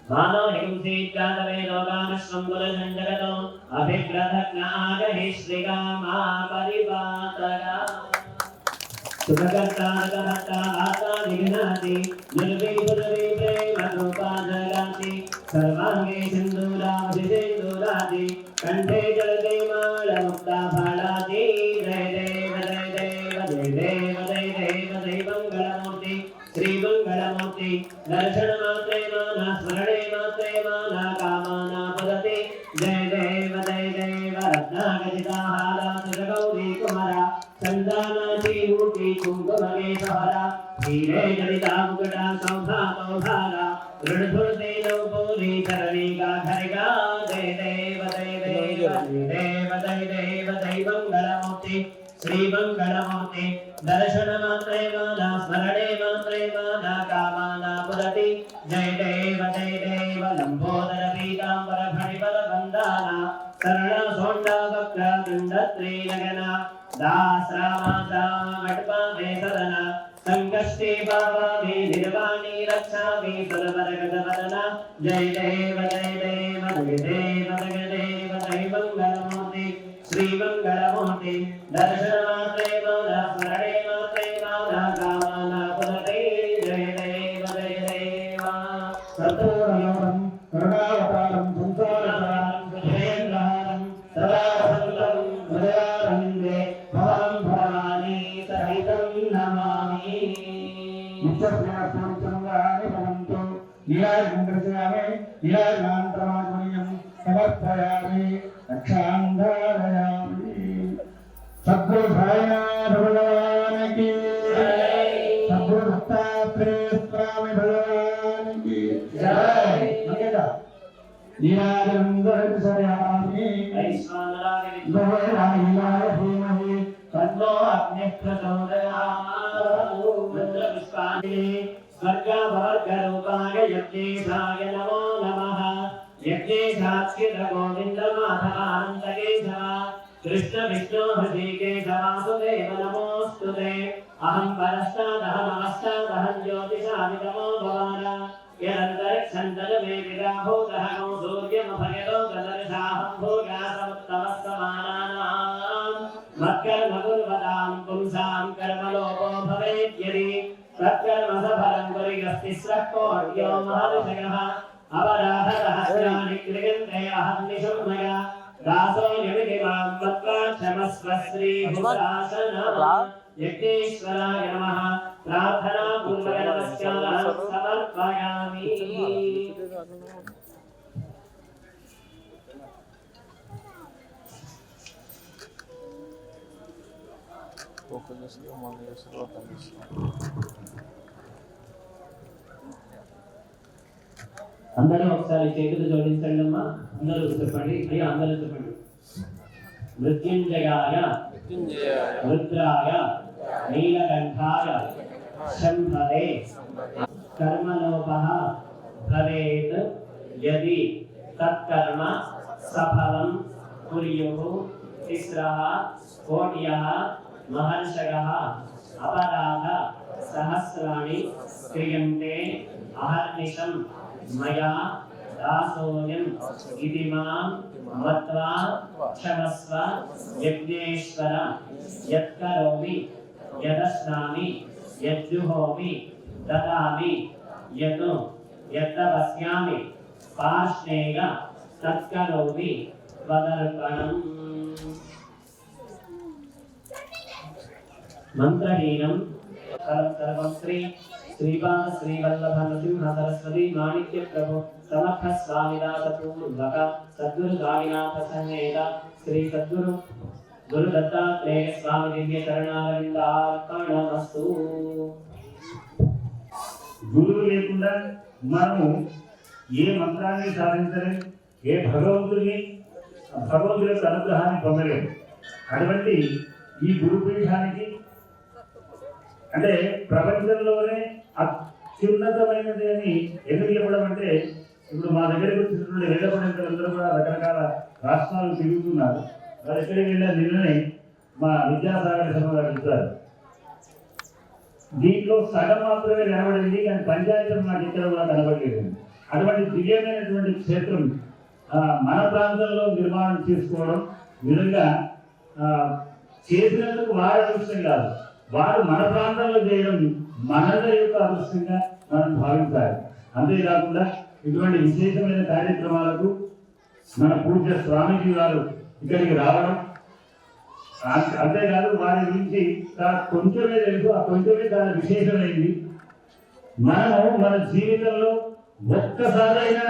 मानव हिंसी चालवे लोकानश्रंबुलसंजगतो अभिग्रधज्ञागहि श्रीकामा परिपातगा सुखकर्ता नकहर्ता आता विघ्नाति निर्विघ्नपदवी प्रेमरूपा जगाति सर्वांगे सिन्दूराभिषेन्दूरादि कंठे जलते मालमुक्ता फालाति जय देव जय देव जय देव जय देव जय मंगलमूर्ति श्री मंगलमूर्ति दर्शन मात्रे माना स्मरणे मात्रे माना कामना पदते जय देव रत्नागजिताहारा गौरी कुमारा चंदनाची मूर्ति कुंकुमकेशहरा हीरे जडिता मुकुटा सौभागौभागा ऋणधुरते नवपूरी चरणिका खरिगा जय देव मंगलमूर्ति श्री मंगलमूर्ति दर्शन मात्रे माना स्मरणे मात्रे माना कामना पुदति जय देव लंबोदर पीतांबर फणिवर वंदना शरण सोंडा वक्र पिंड त्रिनयना दास रामाचा मटपा मे सदना संकष्टे बाबा मे निर्वाणी रक्षा मे सुरवर गजवदना जय देव मंगलमूर्ति श्री मंगलमूर्ति दर्शन मात्रे मौला स्मरणे मात्रे मौला कामना पुनते जय देव सतोरमं करुणावतारं संसारसारं सुजयेन्द्रहारं सदा वसन्तं हृदयारविन्दे भवं भवानी सहितं नमामि नित्यस्यापूर्णंगानि भवन्तु नीलाचन्द्रस्यामे नीलाचन्द्रमात्मनियं समर्पयामि रक्षांधारयामि सद्गुरु साईनाथ भगवान की जय सद्गुरु दत्तात्रेय स्वामी भगवान की जय मंगेगा नीलाचन्द्रस्यामे ऐश्वर्याय धीमहि तन्नो अग्निः प्रचोदयात् मंत्रपुष्पाणि स्वर्गवर्गरूपाय यज्ञेशाय नमो नमः यज्ञेशाच्युत गोविन्द माधवानन्द केशव कृष्ण विष्णु हृषिकेश वासुदेव नमोऽस्तुते अहं परश्चादहमवश्चादहं ज्योतिषामि नमो भवान यदन्तरिक्षन्तर्मे विदाभूतः नो सूर्यमभयतो गदर्शाहं भोगासमुत्तमस्तमानानां मत्कर्म कुर्वतां पुंसां कर्मलोपो भवेद्यदि तत्कर्म सफलं कुर्यस्तिस्रः कोट्यो महर्षयः अपराधरहस्यानि क्रियन्ते अहं निशुम्मया दासो यमिति मां मत्वा क्षमस्व श्रीभूतासना यज्ञेश्वराय नमः प्रार्थना पूर्वक नमस्कारान् समर्पयामि అందరూ ఒకసారి చేతులు జోడించండి అమ్మా అందరూ చెప్పండి అయ్యా అందరూ చెప్పండి మృత్యుంజయాయ రుద్రాయ నీలకంఠాయ శంభవే కర్మలోపః భవేత్ యది తత్కర్మ సఫలం కుర్యుః తిస్రః కోట్యః మహర్షయః అపరాధ సహస్రాణి క్రియంతే అహర్నిశం మయా దాసోయం ఇతి మాం మత్వా క్షమస్వ యజ్ఞేశ్వర యత్కరోమి యదశ్నామి యజ్జుహోమి దదామి యతు యత్తపస్యామి పార్ష్ణేయ తత్కరోమి వదర్పణం మంత్రహీనం సర్వం శ్రీ श्रीपाद श्रीवल्लभ नृसिंह सरस्वती माणिक्य प्रभु समर्थ स्वामिनाथ पूर्वक सद्गुरु स्वामीनाथ समेत श्री सद्गुरु गुरु दत्तात्रेय स्वामी दिव्य चरणारविंदार्पणमस्तु గురువు లేకుండా మనము ఏ మంత్రాన్ని సాధించలేం, ఏ భగవంతుడి యొక్క అనుగ్రహాన్ని పొందలేము. అటువంటి ఈ గురుపీఠానికి అంటే ప్రపంచంలోనే అత్యున్నతమైనది అని ఎందుకు చెప్పడం అంటే, ఇప్పుడు మా దగ్గరికి వచ్చినటువంటి వేద పండితులందరూ కూడా రకరకాల రాష్ట్రాలు తిరుగుతున్నారు. వారు ఎక్కడికి వెళ్ళిన నిన్ననే మా విద్యాసాగర్ సభ అడుగుతారు. దీంట్లో సగం మాత్రమే కనబడింది, కానీ పంచాయతీలు నాకు ఇక్కడ కూడా కనబడలేదు. అటువంటి దివ్యమైనటువంటి క్షేత్రం మన ప్రాంతంలో నిర్మాణం చేసుకోవడం నిజంగా చేసినందుకు వారి అదృష్టం కాదు, వారు మన ప్రాంతంలో చేయడం మనందరి యొక్క అదృష్టంగా మనం భావించాలి. అంతేకాకుండా ఇటువంటి విశేషమైన కార్యక్రమాలకు మన పూజ్య స్వామీజీ గారు ఇక్కడికి రావడం, అంతేకాదు వారి గురించి కొంచెమే తెలుసు, ఆ కొంచెమే చాలా విశేషమైంది. మనము మన జీవితంలో ఒక్కసారైనా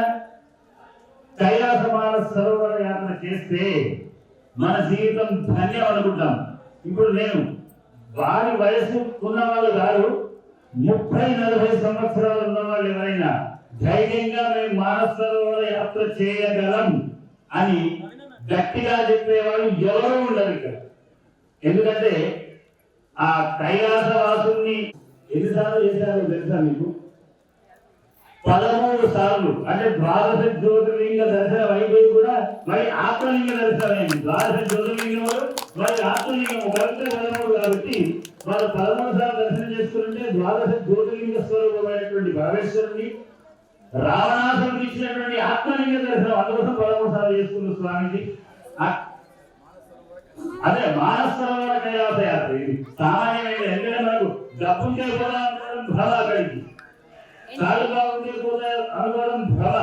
కైలాస మానస సరోవర యాత్ర చేస్తే మన జీవితం ధన్యం అనుకుంటాం. ఇప్పుడు నేను వారి వయసు ఉన్నవాళ్ళు కాదు, 30-40 సంవత్సరాలు ఉన్నవాళ్ళు ఎవరైనా ధైర్యంగా మేము మానస సరోవర యాత్ర చేయగలం అని గట్టిగా చెప్పేవాళ్ళు ఎవరూ ఉండరు ఇక్కడ. ఎందుకంటే ఆ కైలాసవాసుని ఎన్నిసార్లు చేశారో తెలుసా మీకు? 13 సార్లు అంటే ద్వాదశ జ్యోతిర్లింగ దర్శనం అయిపోయి కూడా మరి ఆత్మలింగ దర్శనం అయింది. ద్వాదశ జ్యోతిర్లింగం మరి ఆత్మలింగం కలిపితే 13 కాబట్టి వారు 13 సార్లు దర్శనం చేసుకుంటే ద్వాదశ జ్యోతిర్లింగ స్వరూపమైనటువంటి పరమేశ్వరుని రావణాసురుడికి ఇచ్చినటువంటి ఆత్మలింగ దర్శనం అందుకోసం 13 సార్లు చేసుకున్న స్వామిజీ. అదే మానస సరోవర కైలాస యాత్ర ఇది సామాన్యమైన ఎందుకంటే మనకు డబ్బుంటే కూడా అనుకోవడం భ్రమ, అక్కడికి కాలు బాగుంటే పోతా అనుకోవడం భ్రమ,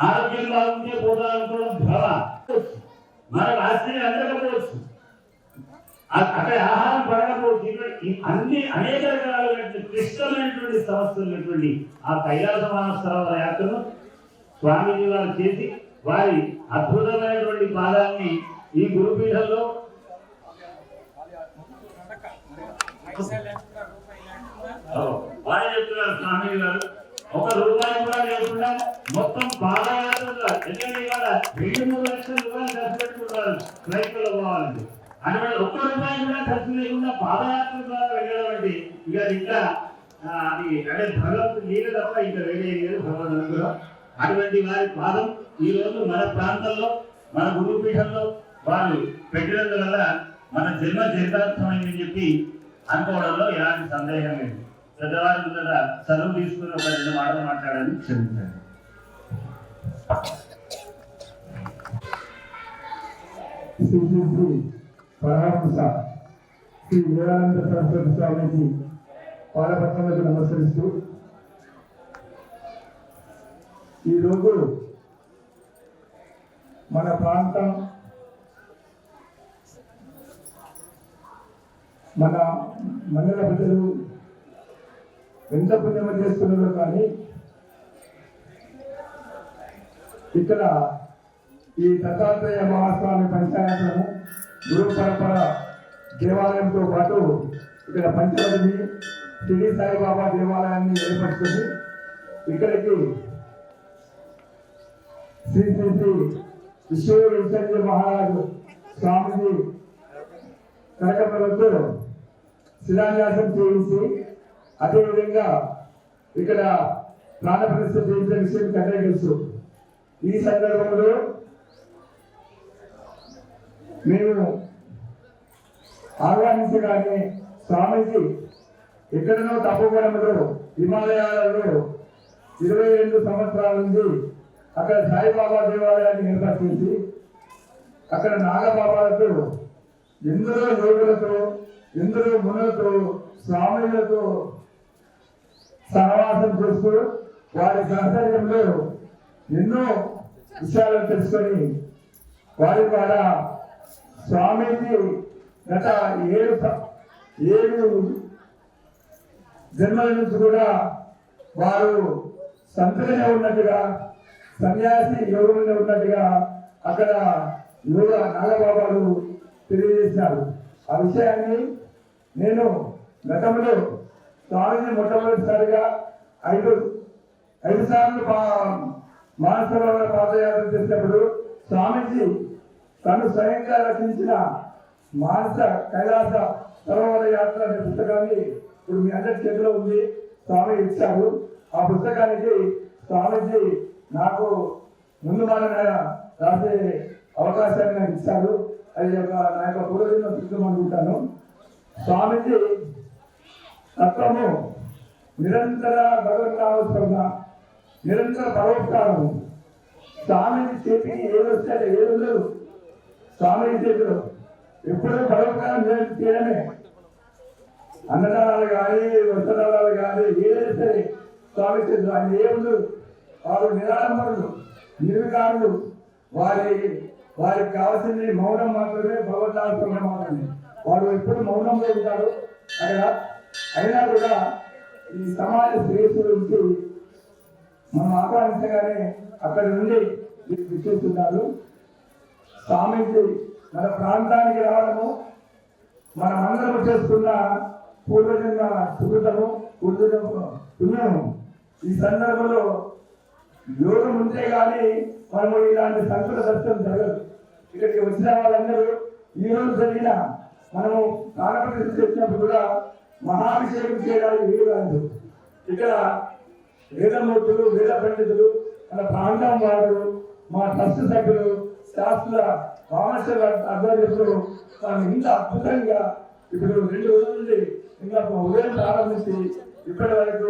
ఆరోగ్యం బాగుంటే పోతా అనుకోవడం భ్రమ, మనకు ఆశ్చర్యం అందకపోవచ్చు, అక్కడ ఆహారం పడకపోవచ్చు. అన్ని అనేక రకాలైనటువంటి క్లిష్టమైనటువంటి సమస్యలు ఉన్నటువంటి ఆ కైలాస మానస సరోవర యాత్రను స్వామీజీ వారు చేసి వారి అద్భుతమైనటువంటి పాదాన్ని ఈ గురుపీఠంలో వారు చెప్తున్నారు. స్వామి గారు 1 రూపాయి కూడా లేకుండా మొత్తం పాదయాత్రగా ఎందుకంటే ఇవాళ 2-3 లక్షల రూపాయలు ఖర్చు పెట్టుకుంటారు రైతుల్లో పోవాలంటే, అంటే 1 రూపాయి కూడా ఖర్చు లేకుండా పాదయాత్ర ద్వారా వెళ్ళడం అంటే ఇక ఇంకా అది అంటే భగవంతుడు నీళ్ళు తప్ప ఇంకా వేరే లేదు భగవంతుడు. అటువంటి వారి పాదం ఈ రోజు మన ప్రాంతంలో మన గురుపీఠంలో వారు పెట్టినందువల్ల మన జన్మ చరితార్థమైందని చెప్పి అనుకోవడంలో ఎలాంటి సందేహం లేదు. పెద్దవారి ముందర చదువు తీసుకుని ఒక 2 మాటలు మాట్లాడాలని క్షమించండి. పరమహంస శ్రీ వివేకానంద సరస్వతి స్వామికి పాదపద్మలకు నమస్కరిస్తూ ఈరోజు మన ప్రాంతం మన మండల ప్రజలు ఎంత పుణ్యం చేస్తున్నారో కానీ ఇక్కడ ఈ దత్తాత్రేయ మహాస్వామి పంచాయతము గురు పరంపర దేవాలయంతో పాటు ఇక్కడ పంచవటిని షిరిడి సాయిబాబా దేవాలయాన్ని ఏర్పరుచుకొని ఇక్కడికి శ్రీ శ్రీ శ్రీ విశ్వ విశ్వేశ్వర మహారాజు స్వామిజీ కనకపలతో శిలాన్యాసం చేయించి అదేవిధంగా ఇక్కడ ప్రాణప్రతిష్ఠ చేయించిన విషయం కట్టే తెలుసు. ఈ సందర్భంలో మేము ఆహ్వానించగానే స్వామిజీ ఎక్కడనో తపోవనంలో హిమాలయాలలో 22 సంవత్సరాల నుంచి అక్కడ సాయిబాబా దేవాలయాన్ని ఏర్పాటు చేసి అక్కడ నాగబాబాలతో ఎందరో యోగులతో ఎందరో మునులతో స్వాములతో సహవాసం చేస్తూ వారి సహచర్యంలో ఎన్నో విషయాలను తెలుసుకొని వారి ద్వారా స్వామీజీ గత 7 జన్మల నుంచి కూడా వారు సంతులనే ఉన్నట్టుగా సన్యాసి యోగంలో ఉన్నట్టుగా అక్కడ యోగ నాగబాబాలు తెలియజేశారు. ఆ విషయాన్ని నేను గతంలో స్వామిని మొట్టమొదటిసారిగా 5 సార్లు మానస సరోవర పాదయాత్ర చేసినప్పుడు స్వామీజీ తను స్వయంగా రచించిన మానస కైలాస సరోవర యాత్ర అనే పుస్తకాన్ని ఇప్పుడు మీ అందరి చేతిలో ఉంది, స్వామి ఇచ్చారు. ఆ పుస్తకానికి స్వామీజీ నాకు ముందు రాసే అవకాశాన్ని నాకు ఇచ్చారు. అది నా యొక్క పూర్వజన్మ పుస్తకం అనుకుంటాను. స్వామీజీ తత్వము నిరంతర భగవద్నామస్మరణ, నిరంతర పరోపకారము. స్వామీజీ చేతికి ఏది వస్తే ఏది ఉండదు. స్వామీజీ చేతిలో ఎప్పుడూ పరోపకారం చేయడమే. అన్నదానాలు కానీ వస్త్రదానాలు కానీ ఏదైతే సరే స్వామి చేతులు. ఆయన ఏముండదు. వారు నిరాడంబరులు, నిర్వికారులు. వారికి కావాల్సింది మౌనం మాత్రమే, భగవద్నామస్మరణ మాత్రమే. వాడు ఎప్పుడు మౌనంలో ఉంటాడు అక్కడ. అయినా కూడా ఈ సమాజ శ్రేయస్సు గురించి మనం ఆహ్వానించగానే అక్కడి నుండి విచ్చేస్తున్నారు. స్వామీజీ మన ప్రాంతానికి రావడము మనమందరం చేస్తున్న పూర్వజన్మ సుకృతము, పుణ్యము. ఈ సందర్భంలో యోగం ఉంటే కానీ మనము ఇలాంటి సంకుల దర్శనం జరగదు. ఇక్కడికి వచ్చిన వాళ్ళందరూ ఈ రోజు జరిగిన మనము ప్రాణప్రతిష్ఠ చేసినప్పుడు కూడా మహాభిషేకం చేయడానికి వీలు కాదు. ఇక్కడ వేదమూర్తులు, వేద పండితులు, మన ప్రాంతం వారు, మా ట్రస్ట్ సభ్యులు, శాస్త్ర కామర్షియల్ అధ్వర్యులు మనం ఇంత అద్భుతంగా ఇప్పుడు 2 రోజుల నుండి ఇంకా ఉదయం ప్రారంభించి ఇప్పటి వరకు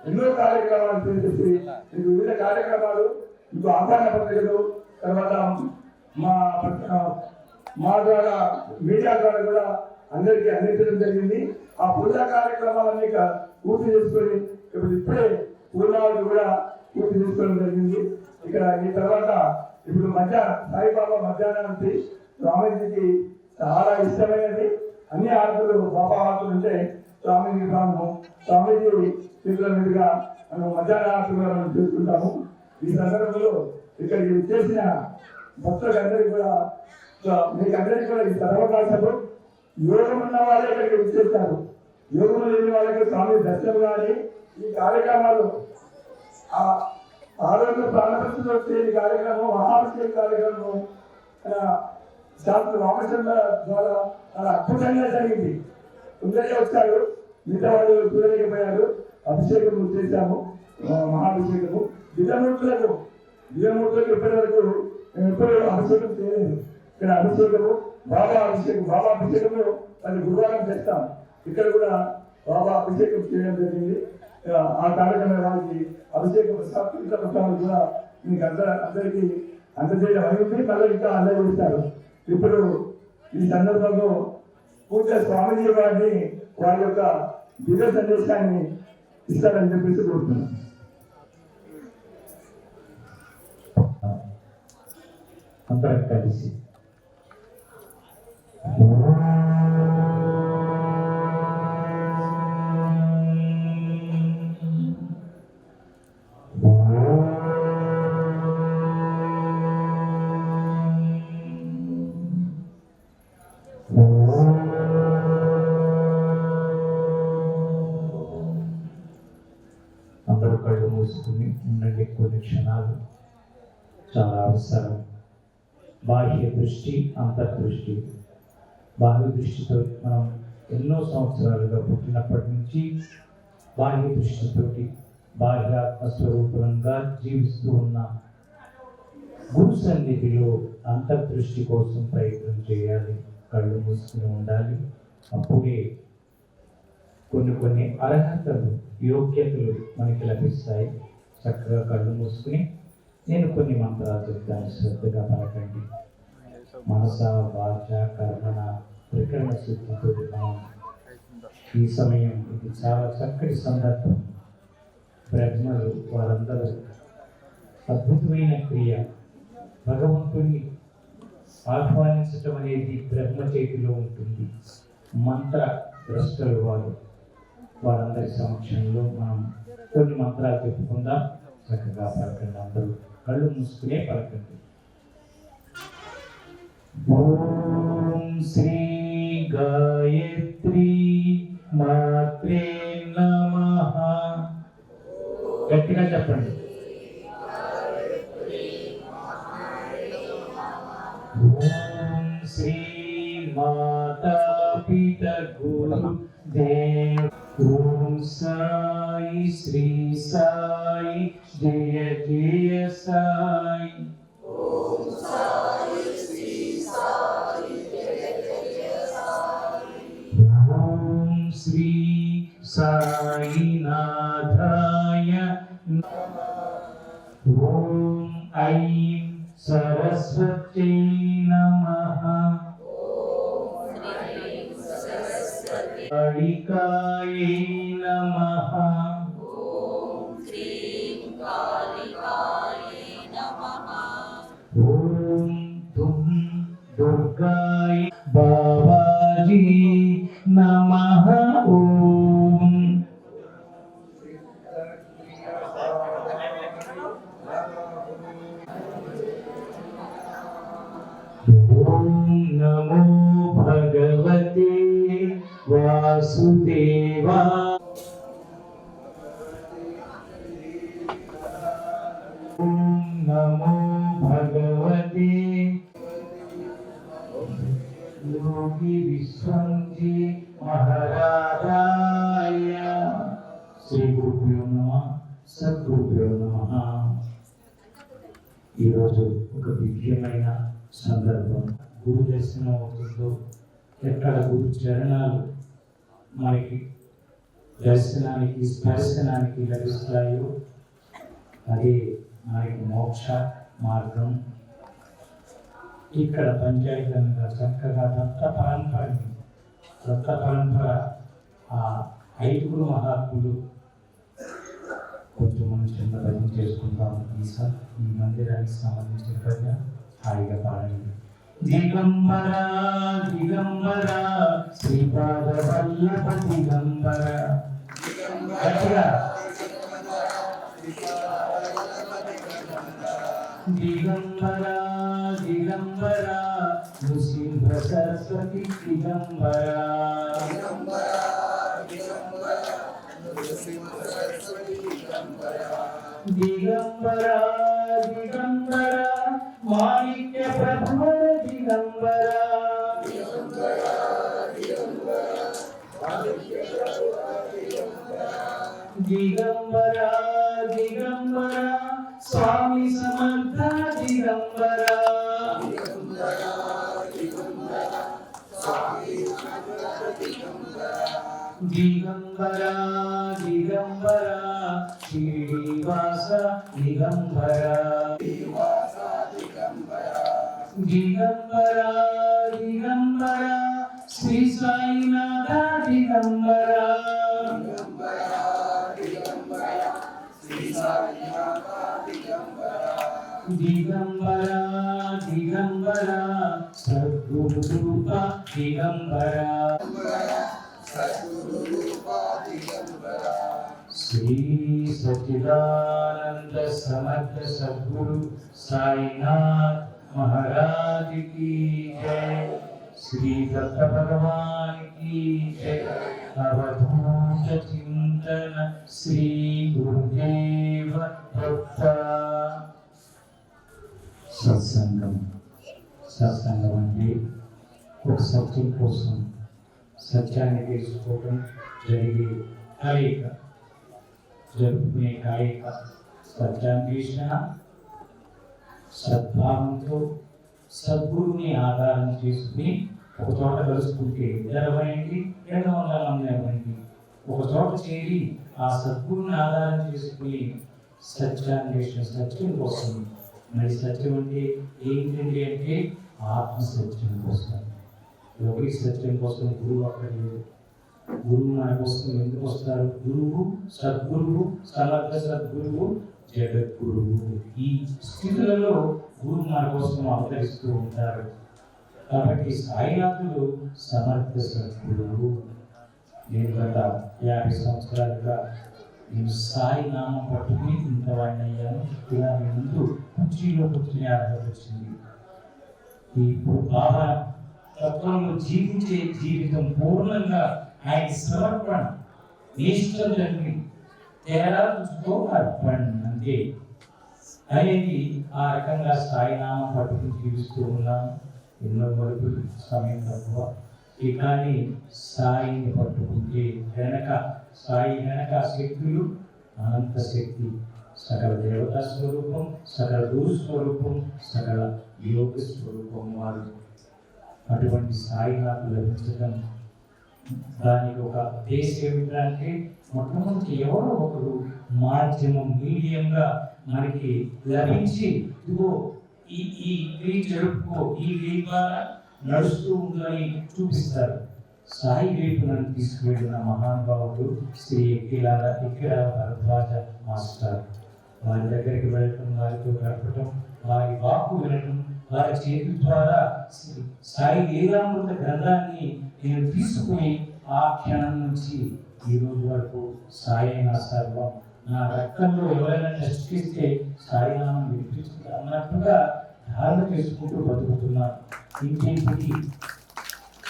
ఎన్నో కార్యక్రమాలు చేసేసి మీకు వివిధ కార్యక్రమాలు, మీకు ఆహ్వాన పత్రికలు, తర్వాత మా ద్వారా మీడియా ద్వారా కూడా అందరికీ అందించడం జరిగింది. ఆ పూజా కార్యక్రమాలన్నీ పూర్తి చేసుకొని ఇప్పుడే పూర్ణాలు కూడా పూర్తి చేసుకోవడం జరిగింది. ఇక్కడ ఈ తర్వాత ఇప్పుడు సాయిబాబా మధ్యాహ్నానికి స్వామీజీకి చాలా ఇష్టమైనది. అన్ని ఆరతులు బాబా ఆరతులు ఉంటే స్వామీజీ ప్రాంతం స్వామీజీ చేతుల మీదుగా మనం మధ్యాహ్న ఆరతులు మనం చూసుకుంటాము. ఈ సందర్భంలో ఇక్కడికి చేసిన భక్తులందరికీ కూడా మీకు అందరికీ కూడా ఈ సర్వకాశాలు యోగం ఉన్న వాళ్ళే ఇక్కడికి వచ్చేస్తారు. యోగం లేని వాళ్ళకి స్వామి దర్శనం కానీ ఈ కార్యక్రమాలు ఆరోగ్య ప్రాణపరిస్థితులు వచ్చే ఈ కార్యక్రమం మహాభిషేక కార్యక్రమం శాస్త్ర రామచంద్ర ద్వారా చాలా అద్భుతంగా జరిగింది. తొందరగా వచ్చారు, మిగతా వాళ్ళు చూడలేకపోయారు. అభిషేకం చేశాము, మహాభిషేకము. దివ్యమూర్తులకు ఇప్పటి వరకు మేము ఎప్పుడు అభిషేకం చేయలేదు. ఇక్కడ అభిషేకము బాబా అభిషేకము అది గురువారం చేస్తాం. ఇక్కడ కూడా బాబా అభిషేకం చేయడం జరిగింది. ఆ కార్యక్రమం వాళ్ళకి అభిషేకం ప్రసాదాలు కూడా మీకు అందరికీ అందజేయడం అయింది. మళ్ళీ ఇంకా అందజేస్తారు. ఇప్పుడు ఈ సందర్భంలో పూజ స్వామిజీ వారిని వారి యొక్క దివ్య సందేశాన్ని ఇస్తారని చెప్పేసి కోరుతున్నాను. అందరం కలిసి అందరూ కళ్ళు మూసుకుని ఉండండి. కొన్ని క్షణాలు చాలా అవసరం. బాహ్య దృష్టి, అంతర్దృష్టి. బాహ్య దృష్టితో మనం ఎన్నో సంవత్సరాలుగా పుట్టినప్పటి నుంచి బాహ్య దృష్టితోటి బాహ్యాత్మ స్వరూపంగా జీవిస్తూ ఉన్నాం. గురు సన్నిధిలో అంతర్దృష్టి కోసం ప్రయత్నం చేయాలి. కళ్ళు మూసుకుని ఉండాలి. అప్పుడే కొన్ని అర్హతలు, యోగ్యతలు మనకి లభిస్తాయి. చక్కగా కళ్ళు మూసుకుని నేను కొన్ని మంత్రాలు చెప్తాను, శ్రద్ధగా పలకండి. మనస, వాచ, కర్మణ, త్రికరణ శుద్ధితో ఈ సమయం ఇది చాలా చక్కటి సందర్భం. బ్రహ్మలు వారందరూ అద్భుతమైన క్రియ. భగవంతుని ఆహ్వానించటం అనేది బ్రహ్మ చేతిలో ఉంటుంది. మంత్ర ద్రష్టలు వారందరి సమక్షంలో మనం కొన్ని మంత్రాలు చెప్పుకుందాం. చక్కగా పలకండి. అందరూ కళ్ళు మూసుకునే పలకండి. ఓం శ్రీ గాయత్రి మాత్రే నమః. గట్టిగా చెప్పండి. ఓం శ్రీ మాతా పిత గురు దేవ్. ఓం సాయి శ్రీ సాయి జయ జయ సాయి. ఓం సాయి శ్రీ సాయి జయ జయ సాయి. ఓం శ్రీ సాయి నాథాయ నమః. ఓం ఐం సరస్వతీ నమః. కాళికాయై నమః. ఓం శ్రీం కాళికాయై నమః. ఓం దుం దుర్గాయ బాబాజీ నమః. ఓం నమో భగవతే వాసుదేవా. ఓం నమో భగవతే యోగి విశ్వంజీ మహారాజాయ. శ్రీ గురుభ్యో నమః. సద్గురు ఈరోజు ఒక దివ్యమైన సందర్భం. గురు దర్శనం అవుతుందో, ఎక్కడ గురు చరణాలు మనకి దర్శనానికి స్పర్శనానికి లభిస్తాయో అదే మనకి మోక్ష మార్గం. ఇక్కడ పంచాయతీగా చక్కగా దత్త పరంపర ఆ 5 మహాత్ములు కొంచెం మనం చిన్న భజన చేసుకుంటాం. ఈ మందిరానికి సంబంధించిన భజన హాయిగా పాడండి. దిగంబర దిగంబర శ్రీపాద వల్లభ దిగంబర. గట్టిగా దిగంబర దిగంబర నృసింహ సరస్వతి దిగంబర. దిగంబర దిగంబర మాణిక్య ప్రభువర దిగంబర. దిగంబర దిగంబర స్వామి సమర్థ దిగంబర. దిగంబర దిగంబర శ్రీనివాస దిగంబర. దిగంబర దిగంబర శ్రీ సాయినాథ దిగంబర. దిగంబర దిగంబర సద్గురు రూప దిగంబర. శ్రీ సచ్చిదానంద సమర్థ సద్గురు సాయినాథ్ महाराज की जय. श्री दत्त भगवान की जय. अवधूत चिंतन श्री गुरुदेव दत्त. सत्संगम అంటే ఒక సత్యం కోసం సత్యాన్ని తెలుసుకోవడం జరిగే కలయిక, జరుపుకునే కలయిక. సత్యాన్వేషణ సద్భావంతో సద్గురుని ఆధారం చేసుకుని ఒక చోట కలుసుకుంటే 20 200 మంది అవ్వండి ఒక చోట చేరి ఆ సద్గురుని ఆధారం చేసుకుని సత్యాన్వేషణ సత్యం కోసం. మరి సత్యం అంటే ఏంటంటే అంటే ఆత్మసత్యం కోసం, లౌకిక సత్యం కోసం గురువు అక్కర్లేదు. గురువు మన కోసం ఎందుకు వస్తారు? గురువు సద్గురువు సమర్థ సద్గురువు జగద్గురువు. ఈ స్థితులలో గురువు మన కోసం అవతరిస్తూ ఉంటారు. కాబట్టి సాయినాథుడు సమర్థ సద్గురువు. నేను గత 50 సంవత్సరాలుగా నేను సాయి నామం పట్టుకుని ఇంతవాడిని అయ్యాను. ఇలా మీ ముందు కుర్చీలో కూర్చునే అర్హత వచ్చింది. ఈ బాబా తత్వంలో జీవించే జీవితం పూర్ణంగా ఆయన సమర్పణ నిష్ఠని తేడా చూస్తూ అర్పణ అంతే అనేది. ఆ రకంగా సాయినామం పట్టుకుని జీవిస్తూ ఉన్నాను. ఎన్నో వరకు సమయం తక్కువ. కానీ సాయిని పట్టుకుంటే సాయి వెనక శక్తులు అనంత శక్తి, సకల దేవతా స్వరూపం, సకల గురు స్వరూపం, సకల యోగ స్వరూపం వారు. అటువంటి సాయి నాకు లభించడం దానికి ఒక ఉద్దేశం ఏమిటంటే మొట్టమొదటి ఎవరో ఒకరు మాధ్యమం మీడియంగా మనకి లభించి ఇదిగో ఈ క్రియ జరుపుకో, ఈ క్రియ ద్వారా నడుస్తూ ఉందని చూపిస్తారు. సాయి వైపు నన్ను తీసుకువెళ్ళిన మహానుభావుడు శ్రీ ఎక్కిరాల భరద్వాజ మాస్టర్. వారి దగ్గరికి వెళ్ళటం, వారితో గడపటం, వారి వాక్కు వినటం, వారి చేతి ద్వారా సాయి లీలామృత గ్రంథాన్ని నేను తీసుకుని ఆ క్షణం నుంచి ఈ రోజు వరకు సాయి నా సర్వం. నా రక్తంలో ఎవరైనా టెస్ట్ చేస్తే సాయినామం వినిపిస్తుంది అన్నట్టుగా ధారణ చేసుకుంటూ బతుకుతున్నాను. ఇంకేంటికి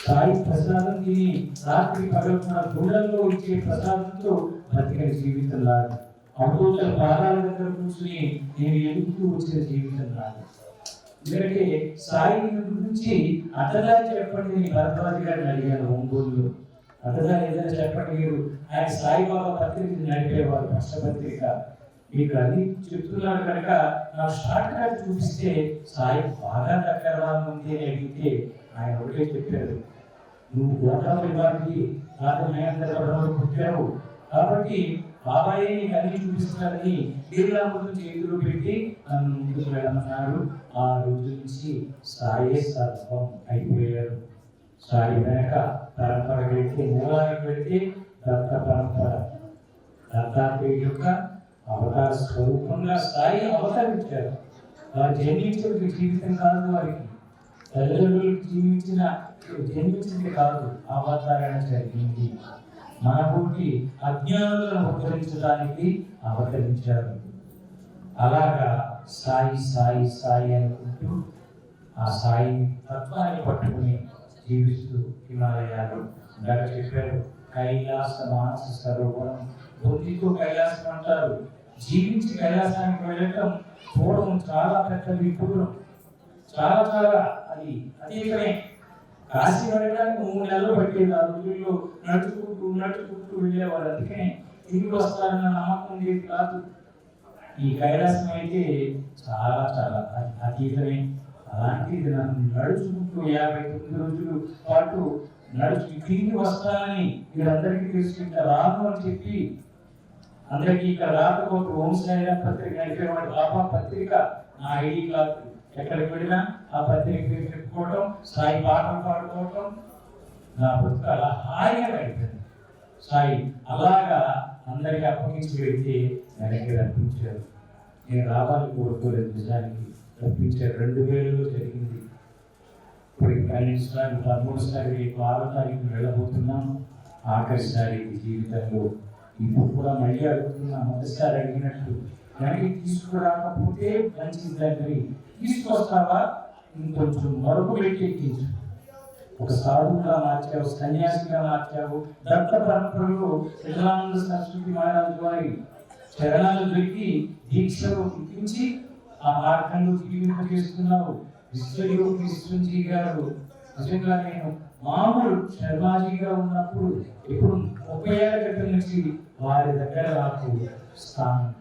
సాయి ప్రసాదం తిని రాత్రి పగలున్న గుళ్ళల్లో ఇచ్చే ప్రసాదంతో బతికిన జీవితం లాగా, అవధూతల పాదాల దగ్గర కూర్చుని నేను ఎదుగుతూ వచ్చిన జీవితం లాగా. ఎందుకంటే సాయి గురించి అర్థదారి చెప్పండి నేను భరద్వాజ గారిని అడిగాను ఒంగోలులో. అర్థదారి ఏదైనా చెప్పండి మీరు. ఆయన సాయిబాబా పత్రిక నడిపేవారు, కష్టపత్రిక. మీకు అది చెప్తున్నాడు కనుక నాకు షార్ట్ కట్ చూపిస్తే సాయి బాగా దగ్గర ఉంది అని అడిగితే ఆయన ఒకటే చెప్పారు, నువ్వు గోదావరి వారికి రాజమహేంద్రవరంలో పుట్టావు కాబట్టి బాబాయే నీకు అన్ని చూపిస్తున్నారని శ్రీరాముడు చేతులు పెట్టి నన్ను ముందుకు వెళ్ళమన్నారు. ఆ రోజు నుంచి సాయే సర్వం అయిపోయారు. సాయి వెనక పరంపర వెళ్తే, మూలానికి వెళ్తే దత్త పరంపర, దత్తాత్రేయ యొక్క అవతార స్వరూపంగా సాయి అవతరించారు. వారు జన్మించిన జీవితం కాదు, వారికి తల్లిదండ్రులకు జన్మించింది కాదు, అవతారణ జరిగింది. మన పూర్తి అజ్ఞానులను ఉద్ధరించడానికి అవతరించారు. అలాగా సాయి సాయి సాయి అనుకుంటూ ఆ సాయి తత్వాన్ని పట్టుకుని జీవిస్తూ హిమాలయాలు ఇందాక చెప్పారు, కైలాస మానస సరోవరం బుద్ధితో కైలాసం అంటారు. జీవించి కైలాసానికి వెళ్ళటం చూడడం చాలా పెద్ద విపులం, చాలా చాలా అది అతీతమే. కాశీ వెళ్ళడానికి 3 నెలలు పట్టేది. ఆ రోజుల్లో నడుచుకుంటూ వెళ్ళేవారు. అందుకనే తిరిగి వస్తారన్న నమ్మకం ఉండేది కాదు. ఈ కైలాసం అయితే చాలా చాలా అతీతమే. అలాంటిది నన్ను నడుచుకుంటూ 59 రోజుల పాటు తిరిగి వస్తానని వీరందరికీ తెలుసుకుంటే రాను అని చెప్పి అందరికీ ఇక్కడ రాకపోతే ఓం సాయిరాం పత్రిక నడిపేవాడు. బాబా పత్రిక నా ఐడి కాదు. ఎక్కడికి వెళ్ళినా ఆ పత్రిక చెప్పుకోవటం, సాయి పాటలు పాడుకోవటం, నా బతుకు అలా హాయిగా గడిపాను. సాయి అలాగా అందరికీ అప్పగించి వెళ్తే వెనక్కి రప్పించారు. నేను రావాలని కోరుకోలేదు, నిజానికి రప్పించారు. 2000లో జరిగింది. ఇప్పుడు 12 సార్లు 13 సార్లు 6వ తారీఖు వెళ్ళబోతున్నాం. ఆఖరిసారి జీవితంలో. ఇప్పుడు కూడా మళ్ళీ అడుగుతున్నా, మొదటిసారి అడిగినట్టు వెనక్కి తీసుకురాకపోతే మంచి దగ్గర తీసుకొస్తావా, ఇంకొంచెం మరొక ఎక్కించు. ఒక సాధువుగా మార్చావు, సన్యాసిగా మార్చావు. దత్త పరంపరలో శ్రీరానంద సరస్వతి మహారాజు వారి చరణాలు దొరికి దీక్షలు ఇప్పించి ఆ మార్గంలో జీవింపజేస్తున్నావు. విశ్వయోగి విశ్వంజీ గారు నిజంగా నేను మామూలు శర్మాజీగా ఉన్నప్పుడు ఇప్పుడు 30 ఏళ్ల క్రితం నుంచి వారి దగ్గర నాకు స్థానం.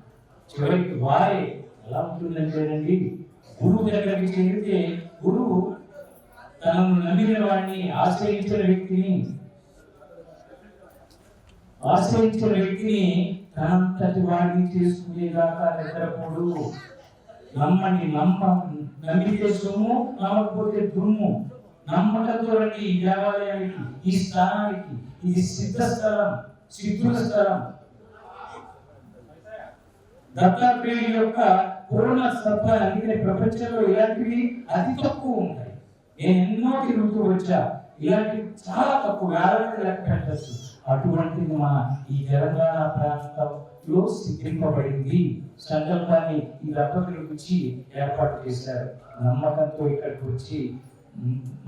చివరికి వారే ఎలా ఉంటుందంటేనండి, గురువు దగ్గరికి చేరితే గురువు తనను నమ్మిన వాడిని ఆశ్రయించిన వ్యక్తిని తనంతటి వాడిని చేసుకునేదాకా నిద్రపోడు. నమ్మితే సొమ్ము, నమ్మకపోతే దుమ్ము. నమ్మకంతో ఈ దేవాలయానికి, ఈ స్థానానికి, ఇది సిద్ధుల స్థలం. దత్తాత్రేయుల యొక్క పూర్ణ సత్వ. అందుకనే ప్రపంచంలో ఇలాంటివి అతి తక్కువ ఉంటాయి. నేను ఎన్నో తిరుగుతూ వచ్చా, ఇలాంటివి చాలా తక్కువ, వేలకు లెక్క పెట్టచ్చు. అటువంటిది మన ఈ తెలంగాణ ప్రాంతంలో సిద్ధింపబడింది. సంకల్పాన్ని ఈ దంపతులకు ఇచ్చి ఏర్పాటు చేశారు. నమ్మకంతో ఇక్కడికి వచ్చి